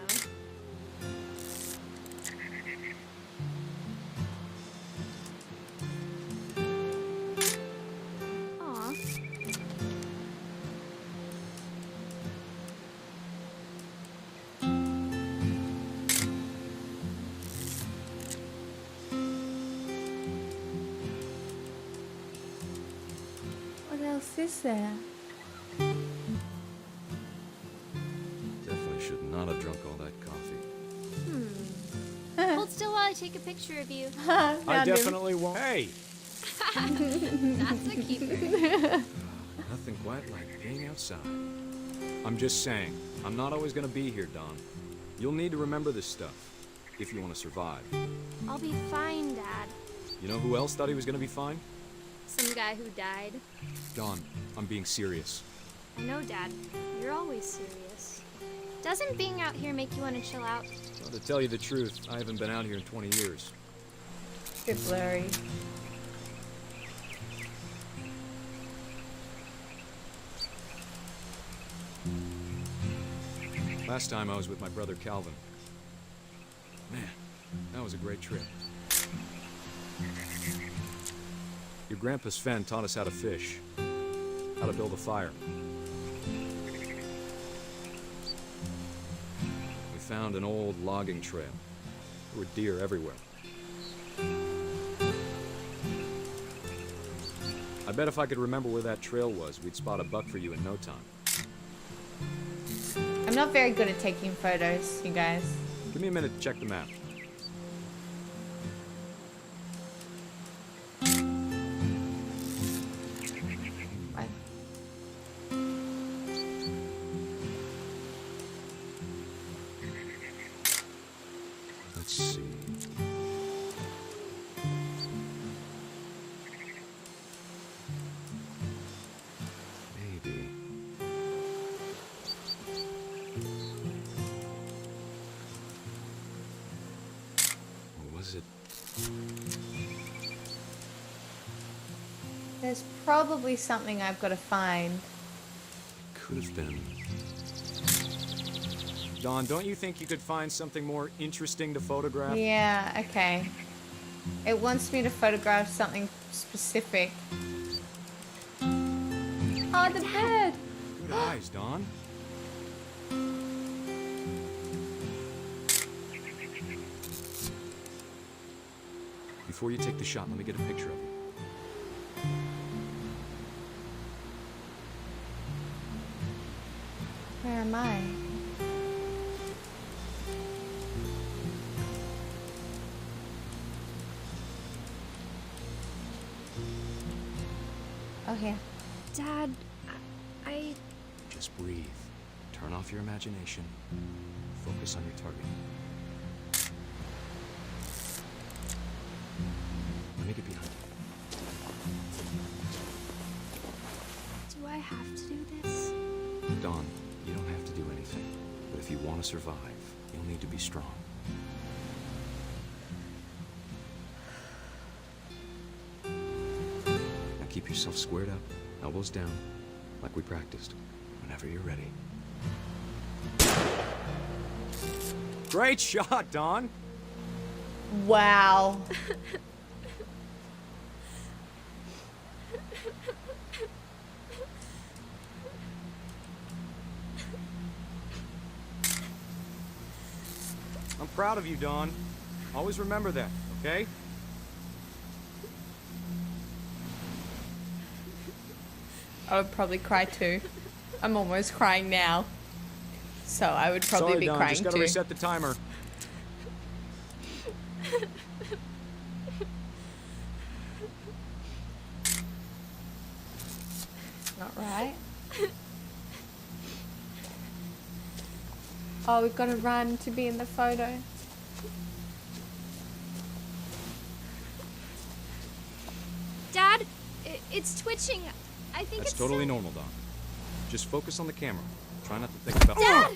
Aw. What else is there? Definitely should not have drunk all that coffee. Hold still while I take a picture of you. I definitely won't. Hey! That's a keeper. Nothing quite like being outside. I'm just saying, I'm not always gonna be here, Dawn. You'll need to remember this stuff, if you want to survive. I'll be fine, Dad. You know who else thought he was gonna be fine? Some guy who died. Dawn, I'm being serious. I know, Dad. You're always serious. Doesn't being out here make you want to chill out? Well, to tell you the truth, I haven't been out here in 20 years. Good blurry. Last time I was with my brother Calvin. Man, that was a great trip. Your grandpa Sven taught us how to fish, how to build a fire. We found an old logging trail. There were deer everywhere. I bet if I could remember where that trail was, we'd spot a buck for you in no time. I'm not very good at taking photos, you guys. Give me a minute to check the map. What? Let's see. Maybe. Or was it? There's probably something I've got to find. Could have been. Dawn, don't you think you could find something more interesting to photograph? Yeah, okay. It wants me to photograph something specific. Oh, the bird! Good eyes, Dawn. Before you take the shot, let me get a picture of you. Where am I? Oh, here. Dad, I... Just breathe. Turn off your imagination. Focus on your target. Let me get behind you. do I have to do this? Dawn, you don't have to do anything. But if you want to survive, you'll need to be strong. Now keep yourself squared up, elbows down, like we practiced. Whenever you're ready. Great shot, Dawn! Wow. I'm proud of you, Dawn. Always remember that, okay? I would probably cry too. I'm almost crying now. So I would probably Sorry, be Dawn, crying just gotta too. reset the timer. Not right. Oh, we've got to run to be in the photo. Dad, it's twitching. I think That's it's totally normal, Dawn. Just focus on the camera. Try not to think about... Dad!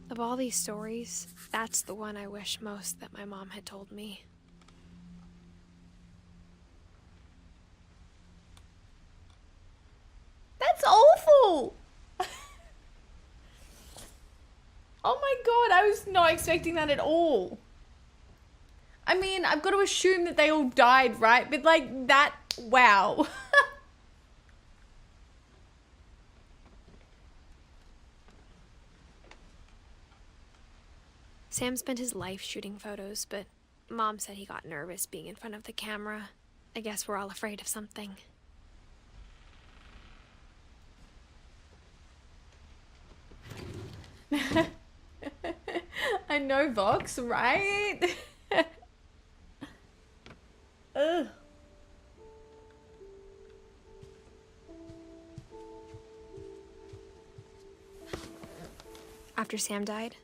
Of all these stories, that's the one I wish most that my mom had told me. That's awful! Oh my god, I was not expecting that at all. I mean, I've got to assume that they all died, right? But like, that, wow. Sam spent his life shooting photos, but Mom said he got nervous being in front of the camera. I guess we're all afraid of something. I know, Vox, right? Ugh. After Sam died,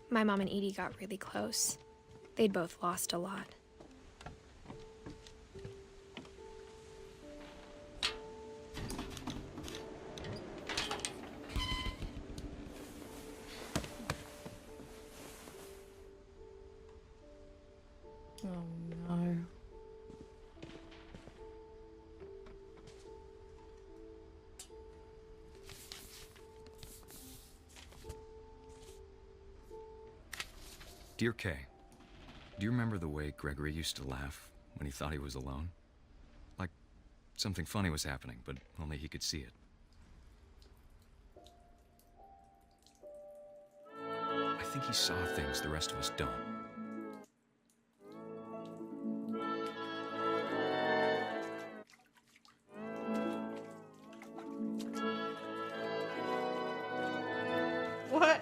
my mom and Edie got really close. They'd both lost a lot. Oh no. Dear Kay, do you remember the way Gregory used to laugh when he thought he was alone? Like something funny was happening, but only he could see it. I think he saw things the rest of us don't. What?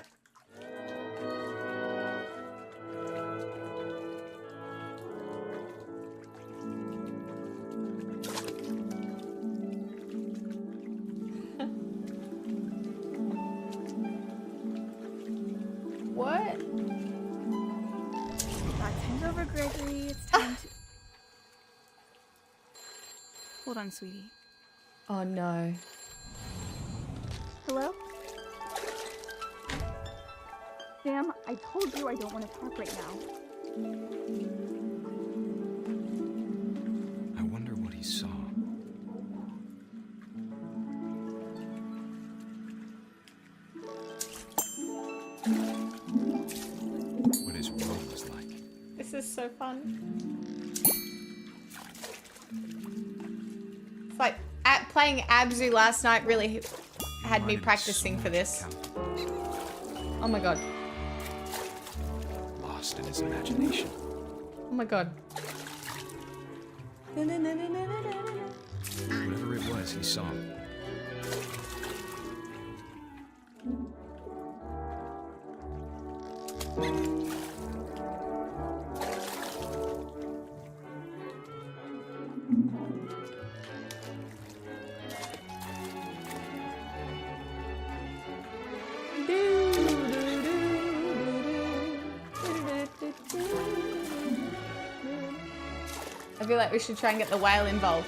What? Time's over, Gregory. It's time to... Hold on, sweetie. Oh no. Hello? Sam, I told you I don't want to talk right now. I wonder what he saw. What his world was like. This is so fun. It's like playing Abzu last night really had me practicing for this. Oh my god. Lost in his imagination. Oh my god. Whatever it was, he saw. I feel like we should try and get the whale involved.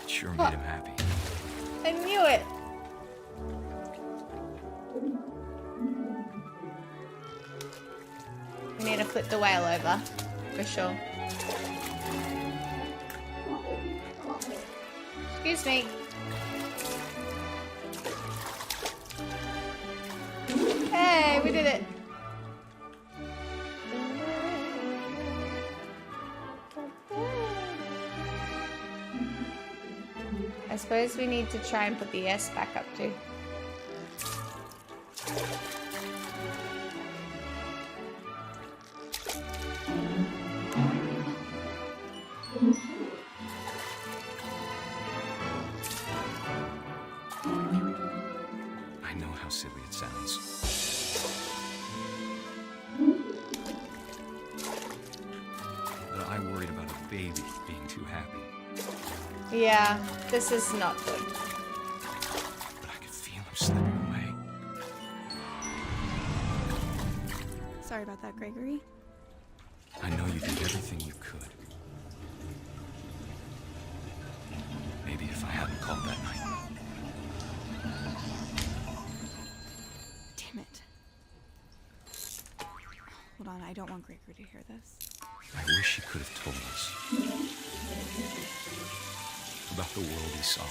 It sure made him happy. I knew it. We need to flip the whale over, for sure. Excuse me. Hey, we did it. I suppose we need to try and put the S back up too. I know how silly it sounds. But I worried about a baby being too happy. Yeah, this is not good. But I could feel him slipping away. Sorry about that, Gregory. I know you did everything you could. Maybe if I hadn't called that night. Damn it. Hold on, I don't want Gregory to hear this. I wish he could have told us about the world he saw.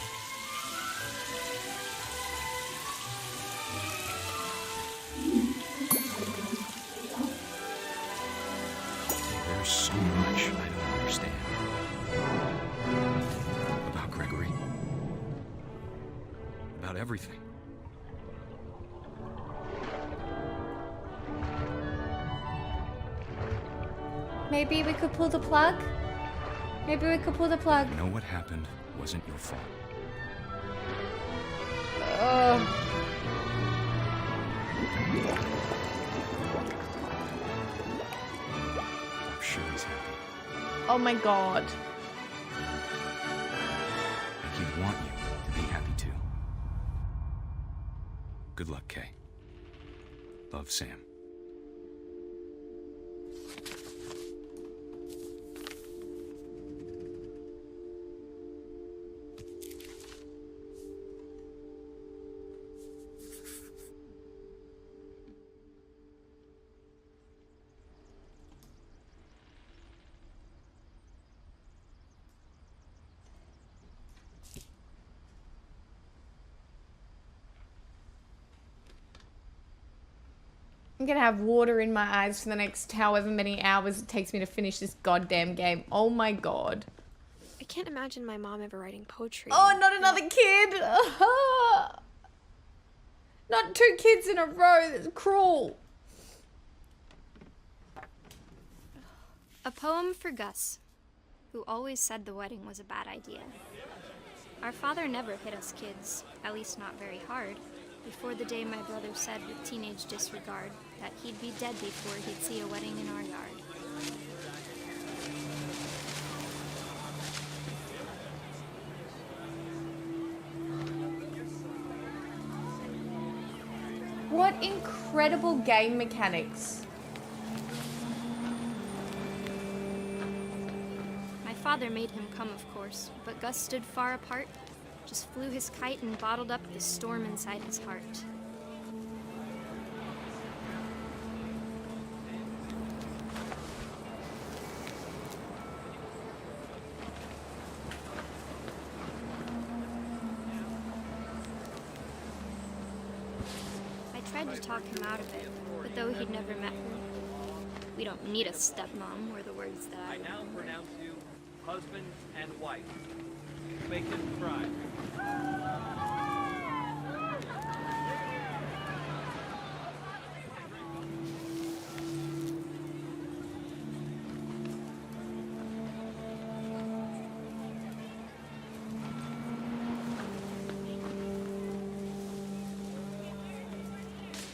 There's so much I don't understand about Gregory, about everything. Maybe we could pull the plug? Maybe we could pull the plug. I know what happened wasn't your fault. I'm sure he's happy. Oh my god. And he'd want you to be happy too. Good luck, Kay. Love, Sam. I'm gonna have water in my eyes for the next however many hours it takes me to finish this goddamn game. Oh my god. I can't imagine my mom ever writing poetry. Oh, not another kid! Not 2 kids in a row, that's cruel. A poem for Gus, who always said the wedding was a bad idea. Our father never hit us kids, at least not very hard, before the day my brother said with teenage disregard that he'd be dead before he'd see a wedding in our yard. What incredible game mechanics. My father made him come, of course, but Gus stood far apart, just flew his kite and bottled up the storm inside his heart. I tried to talk him out of it, but though he'd never met her, we don't need a stepmom, were the words that I now pronounce you husband and wife. Make him cry.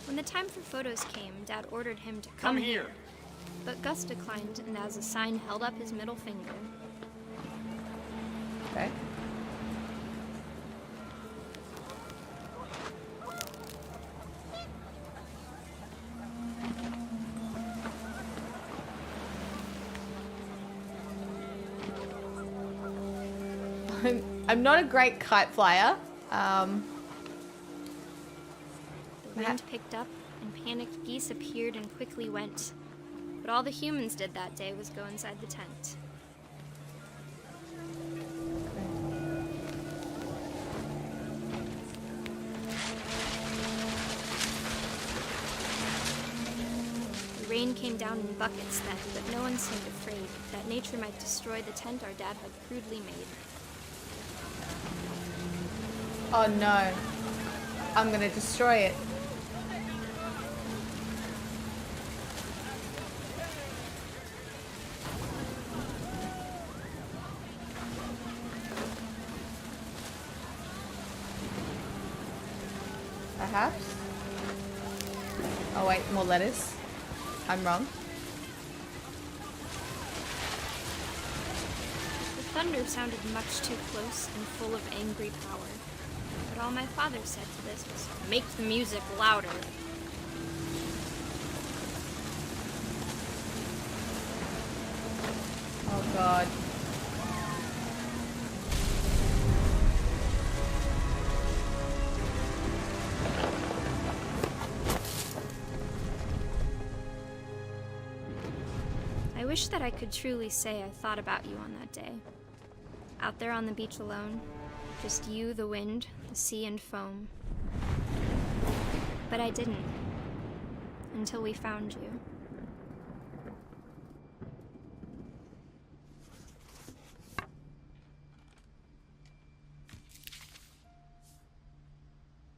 When the time for photos came, Dad ordered him to come here. But Gus declined, and as a sign held up his middle finger. Okay. I'm not a great kite flyer. The wind picked up, and panicked geese appeared and quickly went. But all the humans did that day was go inside the tent. The rain came down in buckets then, but no one seemed afraid that nature might destroy the tent our dad had crudely made. Oh no. I'm gonna destroy it. Perhaps? Oh wait, more lettuce. I'm wrong. The thunder sounded much too close and full of angry power. But all my father said to this was, "Make the music louder." Oh god. I wish that I could truly say I thought about you on that day. Out there on the beach alone, just you, the wind, the sea, and foam. But I didn't. Until we found you.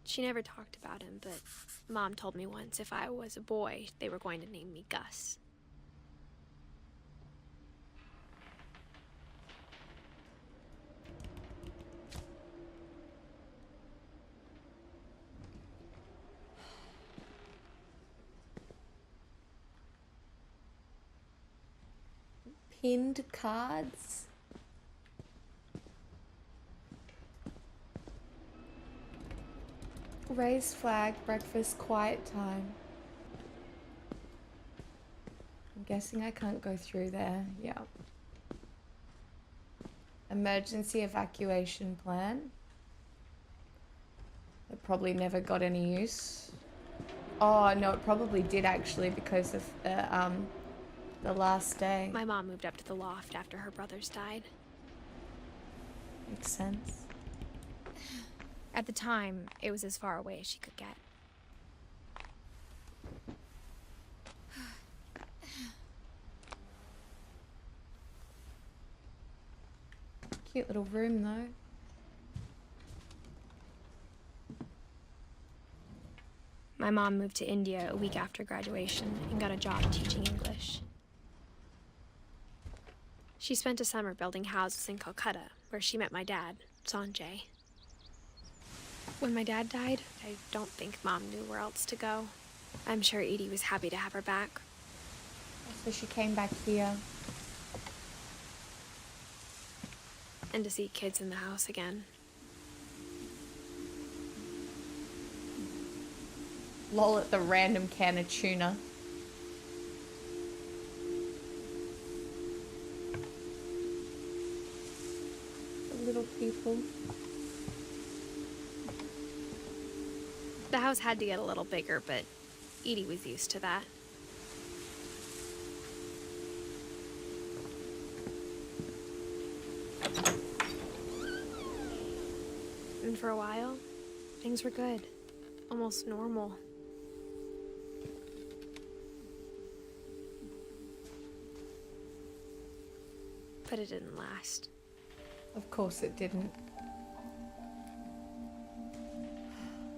She never talked about him, but Mom told me once if I was a boy, they were going to name me Gus. Pinned cards. Raised flag, breakfast, quiet time. I'm guessing I can't go through there. Yeah. Emergency evacuation plan. It probably never got any use. Oh no, it probably did actually because of the last day. My mom moved up to the loft after her brothers died. Makes sense. At the time, it was as far away as she could get. Cute little room though. My mom moved to India a week after graduation and got a job teaching English. She spent a summer building houses in Calcutta, where she met my dad, Sanjay. When my dad died, I don't think Mom knew where else to go. I'm sure Edie was happy to have her back. So she came back here. And to see kids in the house again. Lol at the random can of tuna. The little people. The house had to get a little bigger, but Edie was used to that. And for a while, things were good. Almost normal. But it didn't last. Of course it didn't.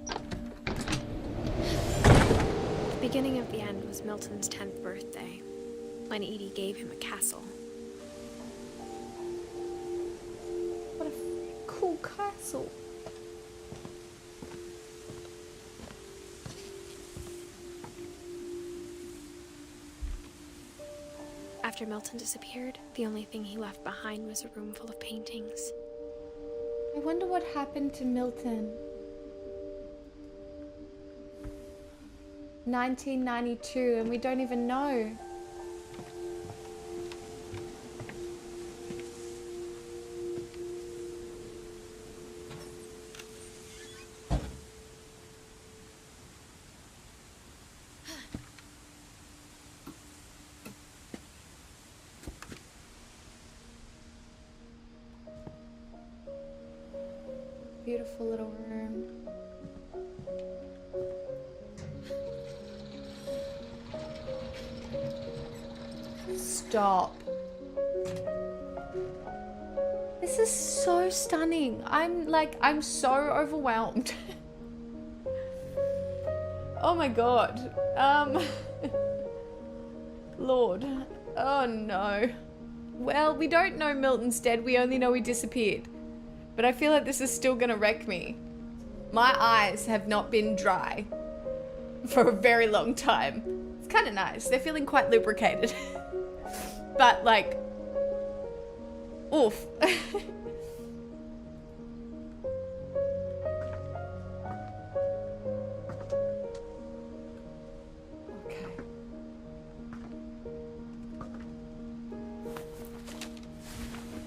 The beginning of the end was Milton's 10th birthday, when Edie gave him a castle. What a cool castle. After Milton disappeared, the only thing he left behind was a room full of paintings. I wonder what happened to Milton. 1992, and we don't even know. Beautiful little room. Stop. This is so stunning. I'm so overwhelmed. Oh my god. Lord. Oh no. Well, we don't know Milton's dead. We only know he disappeared. But I feel like this is still gonna wreck me. My eyes have not been dry for a very long time. It's kind of nice. They're feeling quite lubricated. But like, oof. Okay.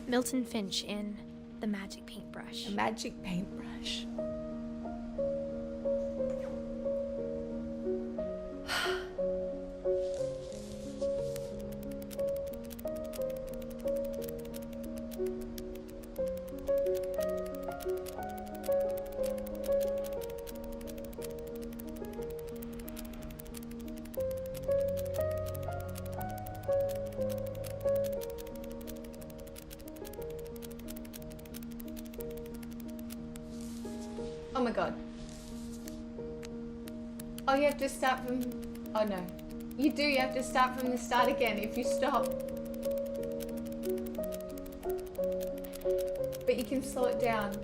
Milton Finch in The Magic Paintbrush. A magic paintbrush. Oh my god. Oh, you have to start from... Oh no. You do, you have to start from the start again if you stop. But you can slow it down.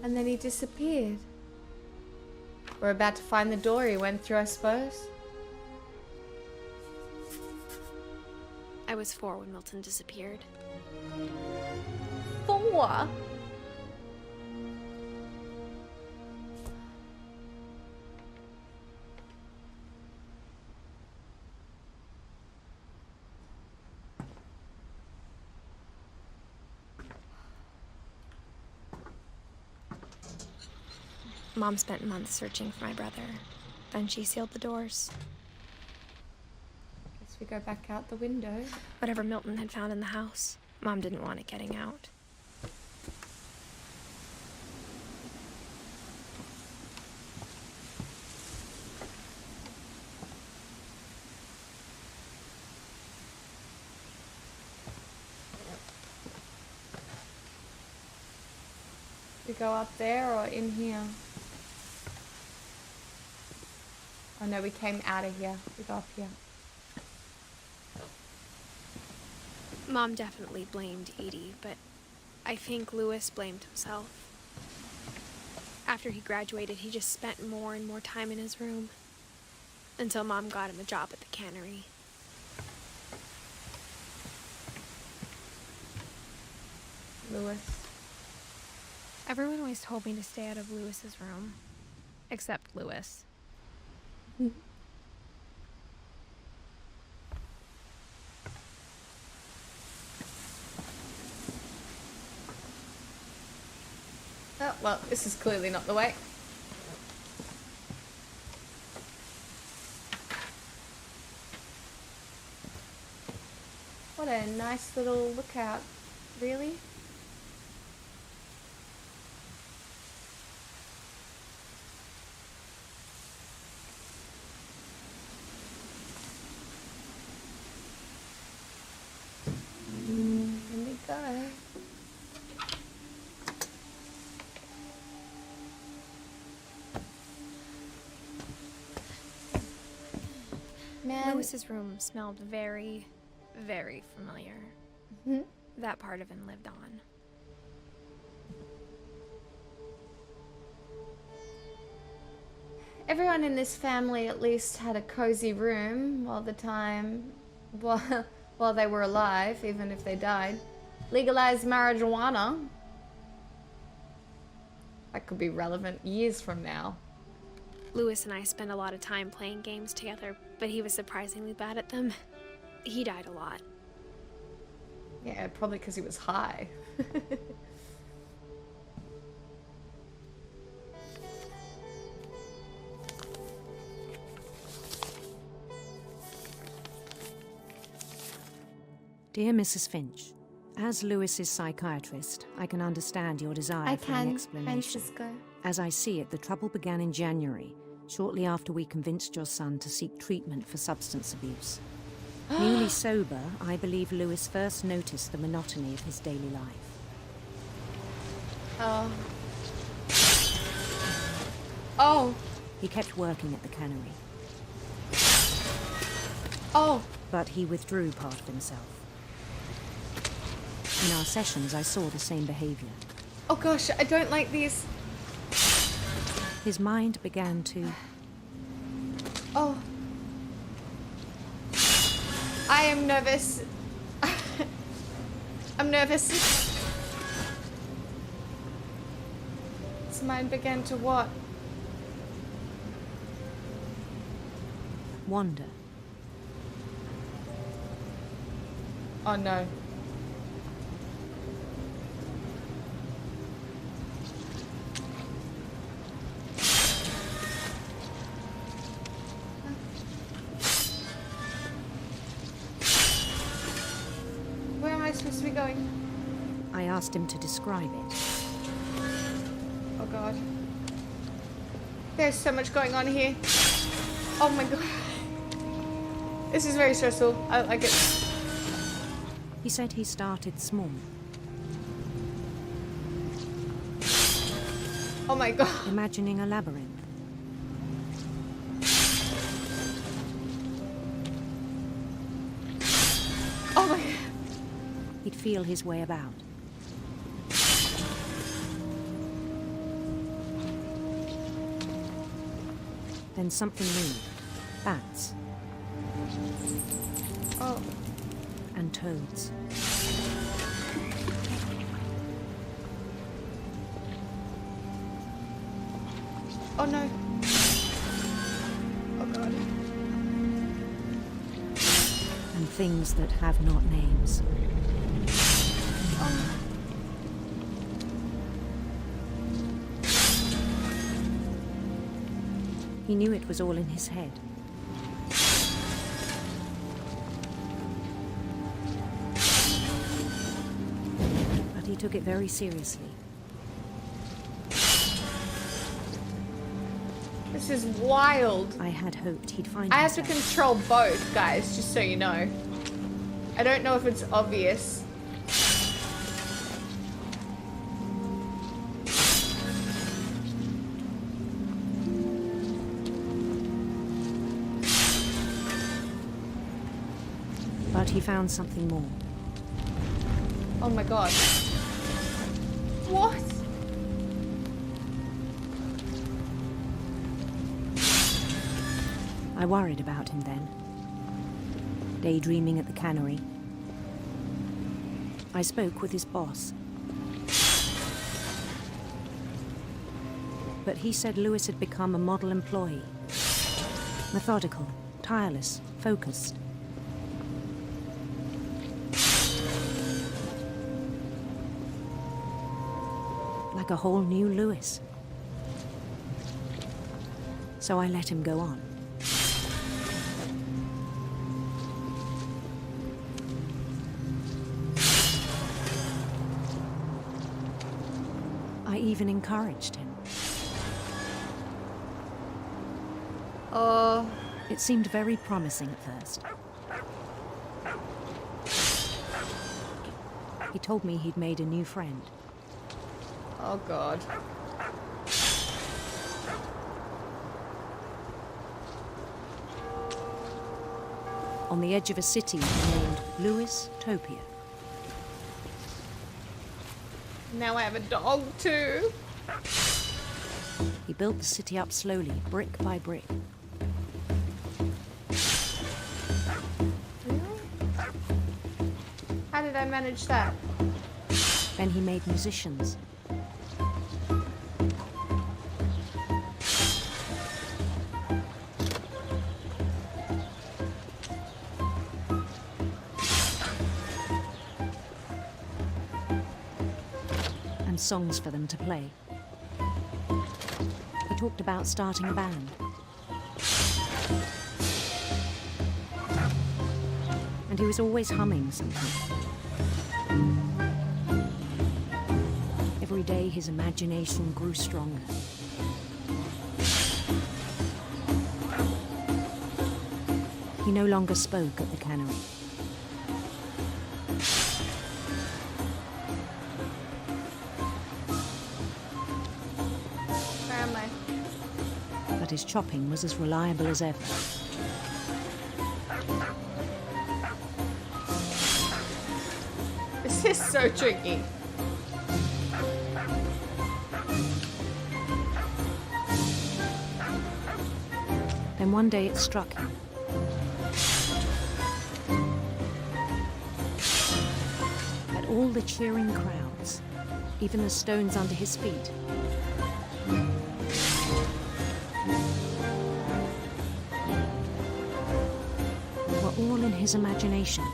And then he disappeared. We're about to find the door he went through, I suppose. I was 4 when Milton disappeared. 4? Mom spent months searching for my brother. Then she sealed the doors. Guess we go back out the window. Whatever Milton had found in the house, Mom didn't want it getting out. We go up there or in here? Oh no, we came out of here. We go up here. Mom definitely blamed Edie, but I think Lewis blamed himself. After he graduated, he just spent more and more time in his room, until Mom got him a job at the cannery. Lewis. Everyone always told me to stay out of Lewis's room, except Lewis. Oh, well, this is clearly not the way. What a nice little lookout, really. Here we go. Man. Lewis's room smelled very, very familiar. Mhm. That part of him lived on. Everyone in this family at least had a cozy room while they were alive, even if they died. Legalized marijuana. That could be relevant years from now. Lewis and I spent a lot of time playing games together, but he was surprisingly bad at them. He died a lot. Yeah, probably because he was high. Dear Mrs. Finch, as Lewis's psychiatrist, I can understand your desire for an explanation. Francisco. As I see it, the trouble began in January, shortly after we convinced your son to seek treatment for substance abuse. Newly sober, I believe Lewis first noticed the monotony of his daily life. Oh. Oh. He kept working at the cannery. Oh. But he withdrew part of himself. In our sessions, I saw the same behavior. Oh gosh, I don't like these. His mind began to... Oh. I am nervous. I'm nervous. His mind began to what? wander. Oh no. Where am I supposed to be going? I asked him to describe it. Oh god. There's so much going on here. Oh my god. This is very stressful. I don't like it. He said he started small. Oh my god. Imagining a labyrinth. Oh my god. He'd feel his way about. Then something moved. Bats. Oh. And toads. Oh no. Oh god. And things that have not names. Oh. He knew it was all in his head. But he took it very seriously. This is wild. I had hoped he'd find I have to himself. control both, guys, just so you know. I don't know if it's obvious. But he found something more. Oh my god. What? I worried about him then. Daydreaming at the cannery. I spoke with his boss. But he said Lewis had become a model employee. Methodical, tireless, focused. Like a whole new Lewis. So I let him go on. I even encouraged him. Oh. It seemed very promising at first. He told me he'd made a new friend. Oh god. On the edge of a city named Lewis Topia. Now I have a dog too. He built the city up slowly, brick by brick. How did I manage that? Then he made musicians. And songs for them to play. He talked about starting a band. And he was always humming something. Every day his imagination grew stronger. He no longer spoke at the cannery. Where am I? But his chopping was as reliable as ever. This is so tricky. Then one day it struck him. At all the cheering crowds, even the stones under his feet, were all in his imagination.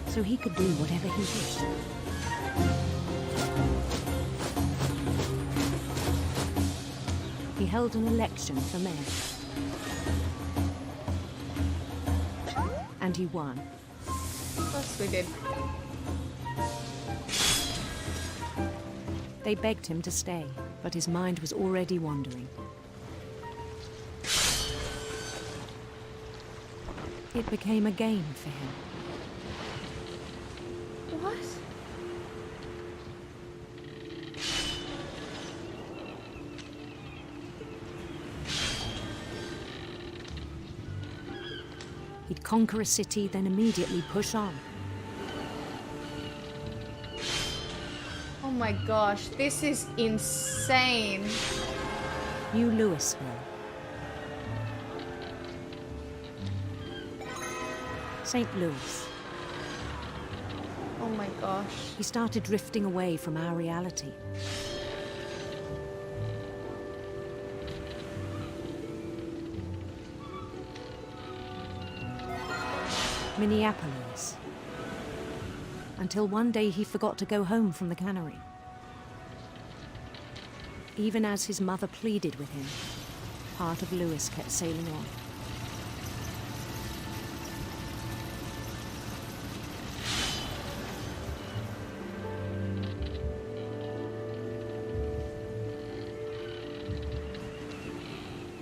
So he could do whatever he wished. He held an election for mayor. And he won. Of course we did. They begged him to stay, but his mind was already wandering. It became a game for him. What? He'd conquer a city, then immediately push on. Oh my gosh, this is insane. New Louisville. St. Louis. Oh my gosh. He started drifting away from our reality. Minneapolis. Until one day he forgot to go home from the cannery. Even as his mother pleaded with him, part of Lewis kept sailing on.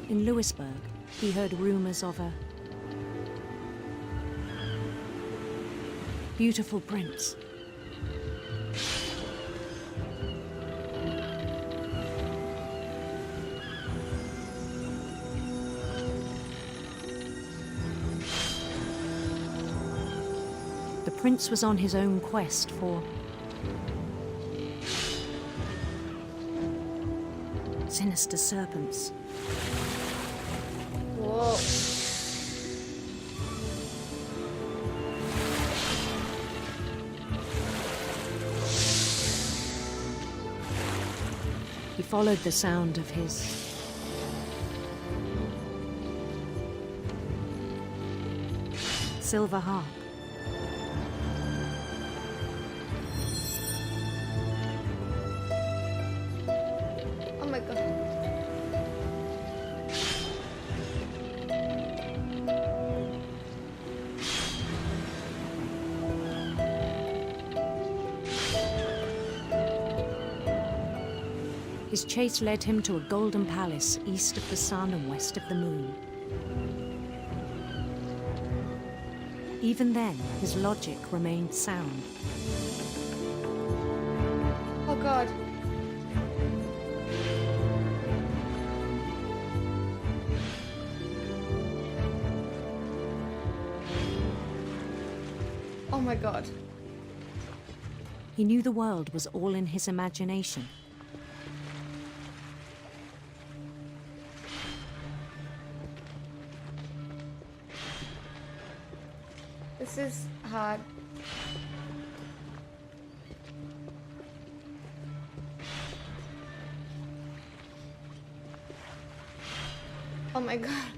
In Lewisburg, he heard rumors of a beautiful prince. The prince was on his own quest for sinister serpents. Whoa. He followed the sound of his silver harp. Oh my god. His chase led him to a golden palace east of the sun and west of the moon. Even then, his logic remained sound. Oh god. Oh my god. He knew the world was all in his imagination. This is hard. Oh my god.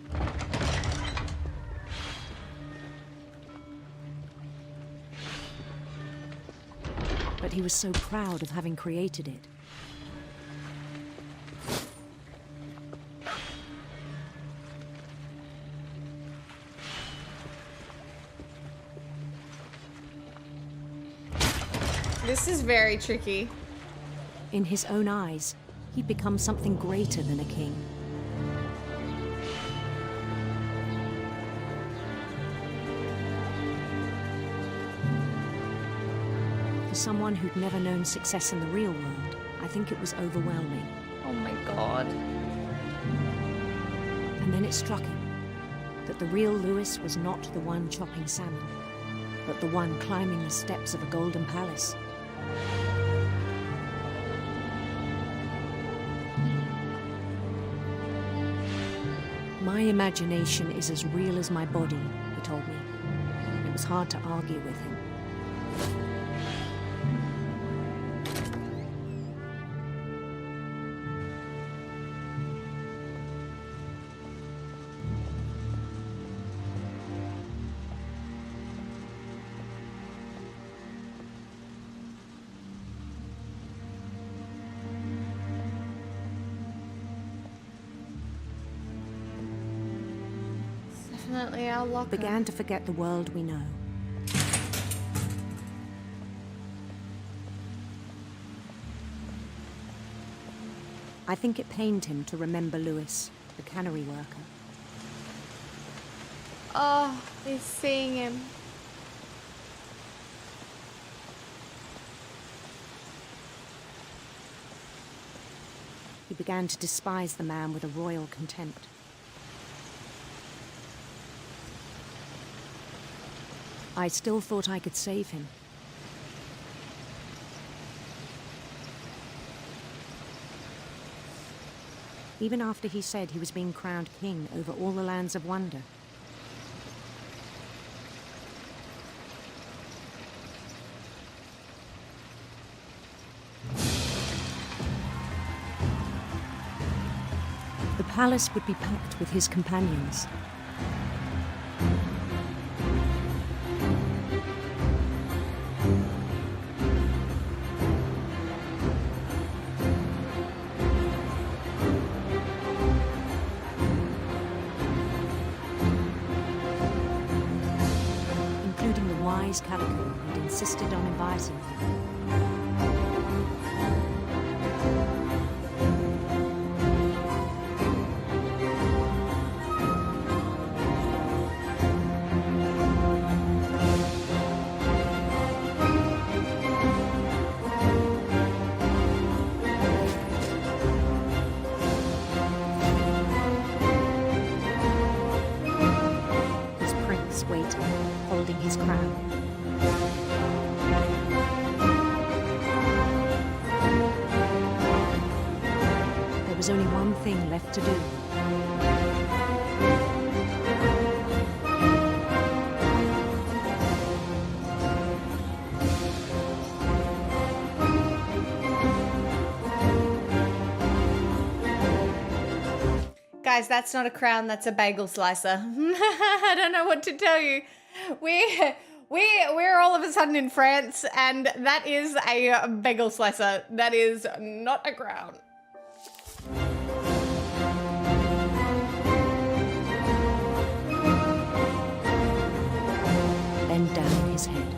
But he was so proud of having created it. This is very tricky. In his own eyes, he'd become something greater than a king. For someone who'd never known success in the real world, I think it was overwhelming. Oh my god. And then it struck him that the real Lewis was not the one chopping salmon, but the one climbing the steps of a golden palace. My imagination is as real as my body, he told me. It was hard to argue with him. Definitely our locker. Began to forget the world we know. I think it pained him to remember Lewis, the cannery worker. Oh, he's seeing him. He began to despise the man with a royal contempt. I still thought I could save him. Even after he said he was being crowned king over all the lands of wonder. The palace would be packed with his companions. Calico had insisted on inviting him. His prince waiting, holding his crown. There was only one thing left to do. Guys, that's not a crown, that's a bagel slicer. I don't know what to tell you. We're all of a sudden in France, and that is a bagel slicer. That is not a crown. Bend down his head.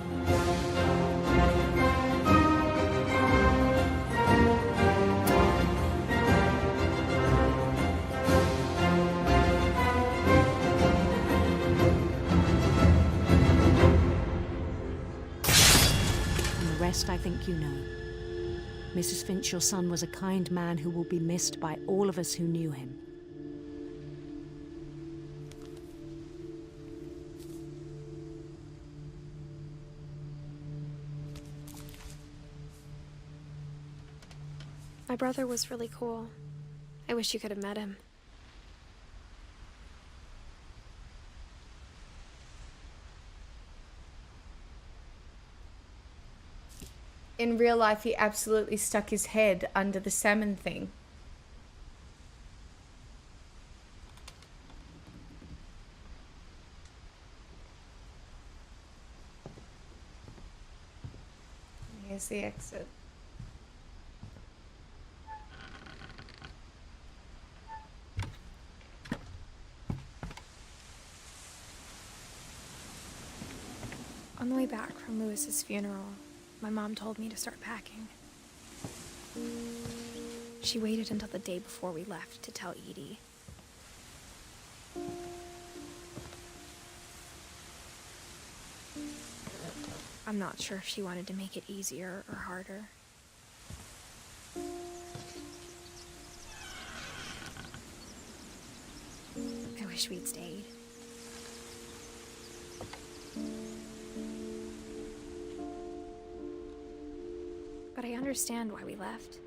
Rest, I think you know. Mrs. Finch, your son was a kind man who will be missed by all of us who knew him. My brother was really cool. I wish you could have met him. In real life, he absolutely stuck his head under the salmon thing. Here's the exit. On the way back from Lewis's funeral, my mom told me to start packing. She waited until the day before we left to tell Edie. I'm not sure if she wanted to make it easier or harder. I wish we'd stayed. But I understand why we left.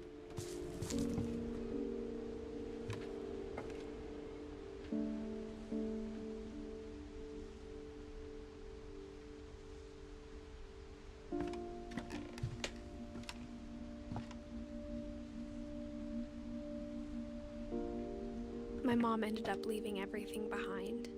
My mom ended up leaving everything behind.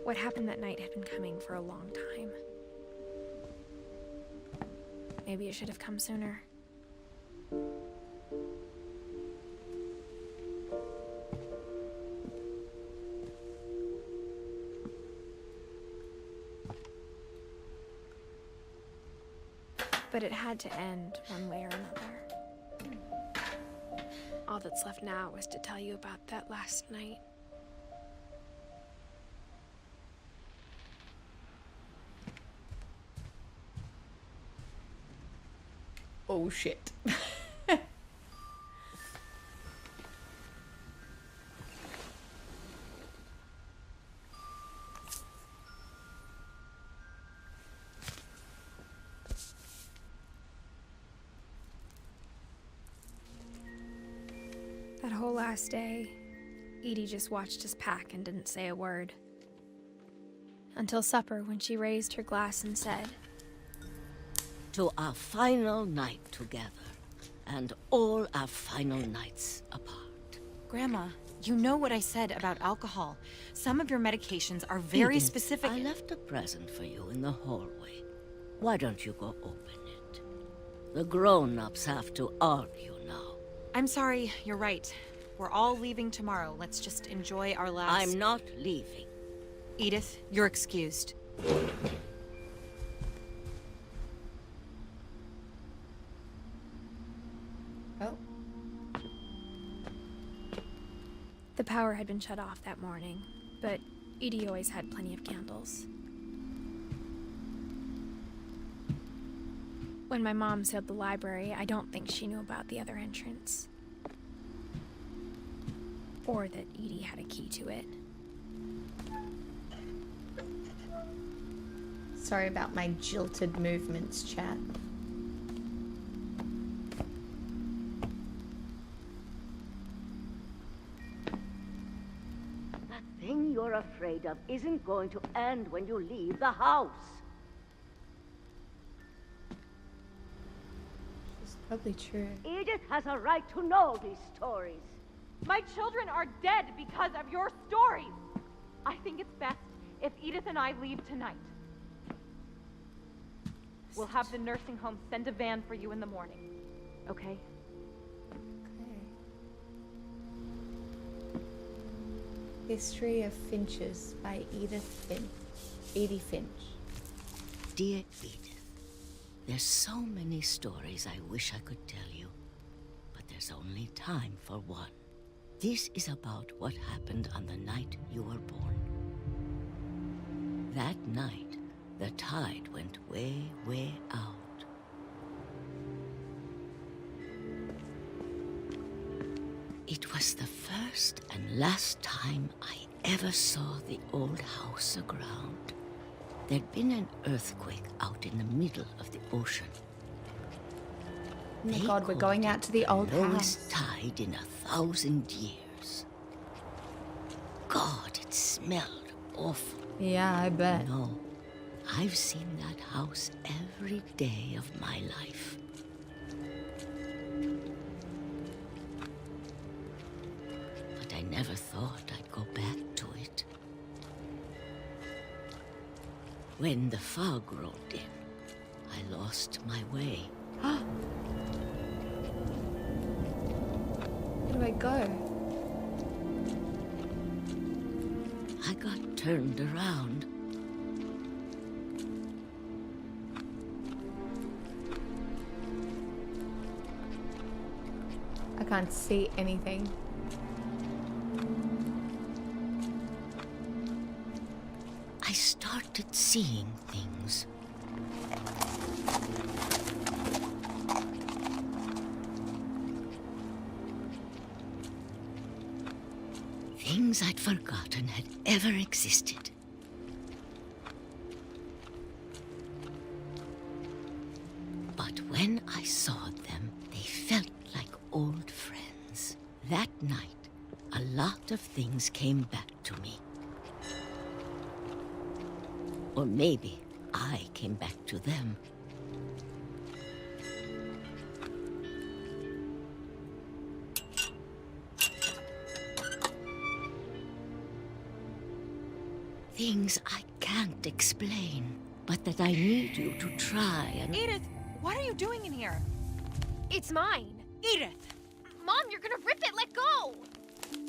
What happened that night had been coming for a long time. Maybe it should have come sooner. But it had to end one way or another. All that's left now is to tell you about that last night. Oh shit. That whole last day, Edie just watched us pack and didn't say a word. Until supper, when she raised her glass and said, "To our final night together, and all our final nights apart." Grandma, You know what I said about alcohol. Some of your medications are very Edith, specific. I left a present for you in the hallway. Why don't you go open it? The grown-ups have to argue now. I'm sorry, you're right. We're all leaving tomorrow. Let's just enjoy our last... I'm not leaving. Edith, you're excused. Oh. The power had been shut off that morning, but Edie always had plenty of candles. When my mom sealed the library, I don't think she knew about the other entrance. Or that Edie had a key to it. Sorry about my jilted movements, chat. The thing you're afraid of isn't going to end when you leave the house. It's probably true. Edith has a right to know these stories. My children are dead because of your stories. I think it's best if Edith and I leave tonight. We'll have the nursing home send a van for you in the morning. Okay? History of Finches by Edie Finch. Dear Edith, there's so many stories I wish I could tell you, but there's only time for one. This is about what happened on the night you were born. That night, the tide went way, way out. It was the first and last time I ever saw the old house aground. There'd been an earthquake out in the middle of the ocean. Oh my God, we're going out to the old house. Lowest tide in 1,000 years. God, it smelled awful. Yeah, I bet. No, I've seen that house every day of my life. But I never thought I'd go back to it. When the fog rolled in, I lost my way. Where do I go? I got turned around. I can't see anything. I started seeing things. Things I'd forgotten had ever existed. But when I saw them, they felt like old friends. That night, a lot of things came back to me. Or maybe I came back to them. Things I can't explain, but that I need you to try and... Edith, what are you doing in here? It's mine. Edith! Mom, you're gonna rip it. Let go.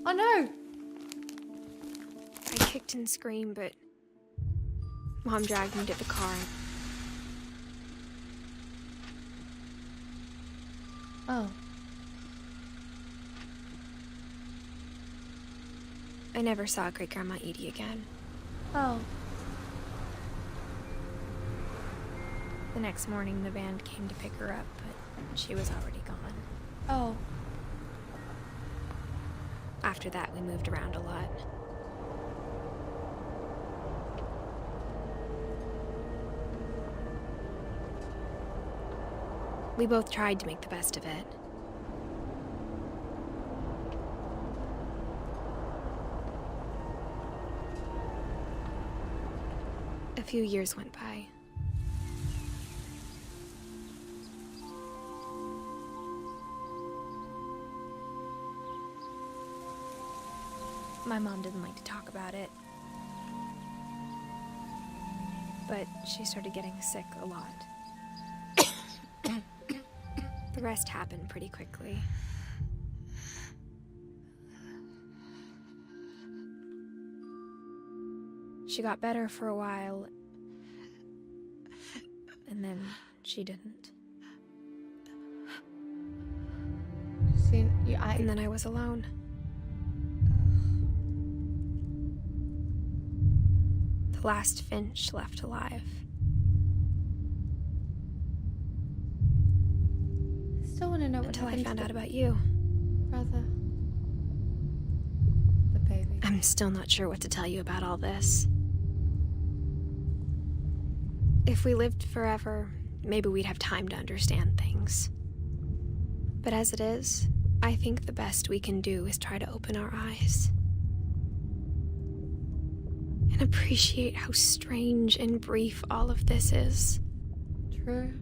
Oh no. I kicked and screamed, but Mom dragged me to the car. Oh. I never saw Great Grandma Edie again. Oh. The next morning, the van came to pick her up, but she was already gone. Oh. After that, we moved around a lot. We both tried to make the best of it. A few years went by. My mom didn't like to talk about it. But she started getting sick a lot. The rest happened pretty quickly. She got better for a while, and then she didn't. And then I was alone. The last Finch left alive. Still want to know what Until I happened found to out the about you. brother. The baby. I'm still not sure what to tell you about all this. If we lived forever, maybe we'd have time to understand things. But as it is, I think the best we can do is try to open our eyes. And appreciate how strange and brief all of this is. True.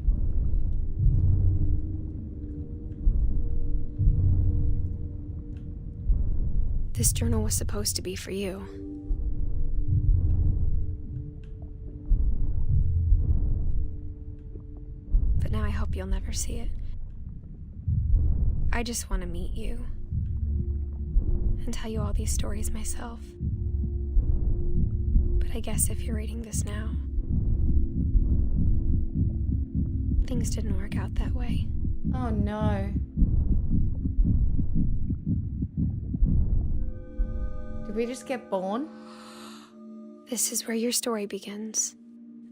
This journal was supposed to be for you. But now I hope you'll never see it. I just want to meet you and tell you all these stories myself. But I guess if you're reading this now, things didn't work out that way. Oh no. Did we just get born? This is where your story begins.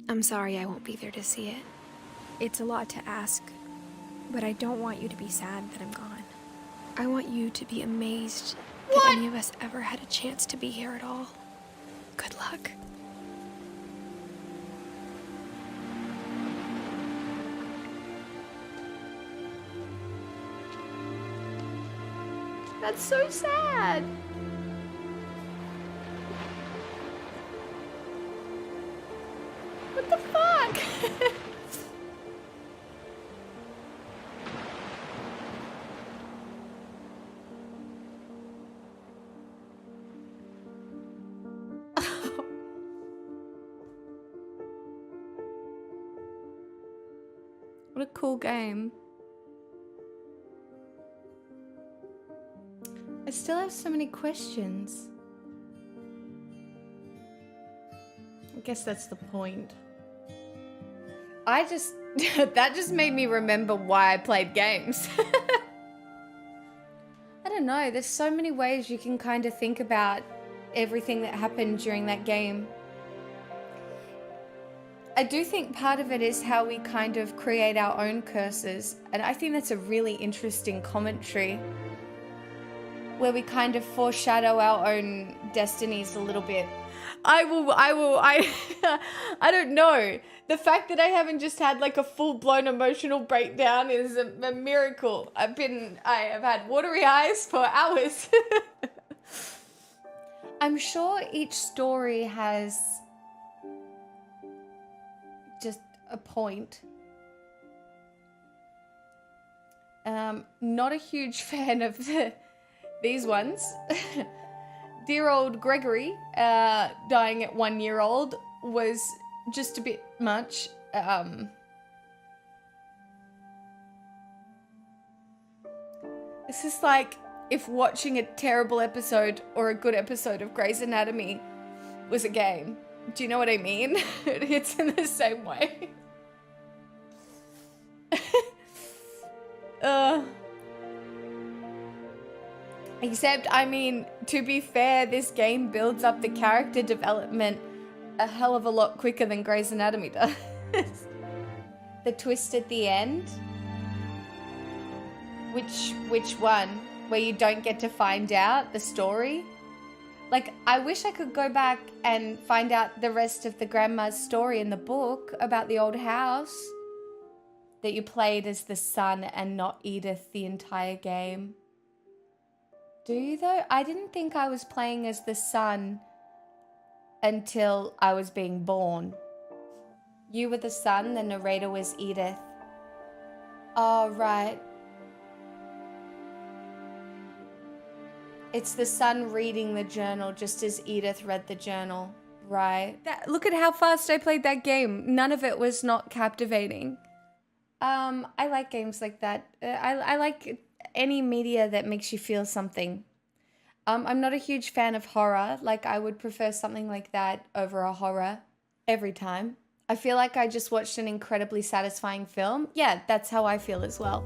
I'm sorry I won't be there to see it. It's a lot to ask, but I don't want you to be sad that I'm gone. I want you to be amazed that any of us ever had a chance to be here at all. Good luck. That's so sad. What the fuck? What a cool game. I still have so many questions. I guess that's the point. That just made me remember why I played games. I don't know, there's so many ways you can kind of think about everything that happened during that game. I do think part of it is how we kind of create our own curses, and I think that's a really interesting commentary where we kind of foreshadow our own destinies a little bit. I don't know. The fact that I haven't just had like a full-blown emotional breakdown is a miracle. I have had watery eyes for hours. I'm sure each story has just a point. Not a huge fan of these ones. Dear old Gregory dying at 1 year old was just a bit much. This is like if watching a terrible episode or a good episode of Grey's Anatomy was a game. Do you know what I mean? It's in the same way. Except, I mean, to be fair, this game builds up the character development a hell of a lot quicker than Grey's Anatomy does. The twist at the end? Which one? Where you don't get to find out the story? Like, I wish I could go back and find out the rest of the grandma's story in the book about the old house. That you played as the son and not Edith the entire game. Do you though? I didn't think I was playing as the son until I was being born. You were the son, the narrator was Edith. Oh, right. It's the son reading the journal just as Edith read the journal. Right. Look at how fast I played that game. None of it was not captivating. I like games like that. I like any media that makes you feel something. I'm not a huge fan of horror. Like, I would prefer something like that over a horror every time. I feel like I just watched an incredibly satisfying film. Yeah, that's how I feel as well.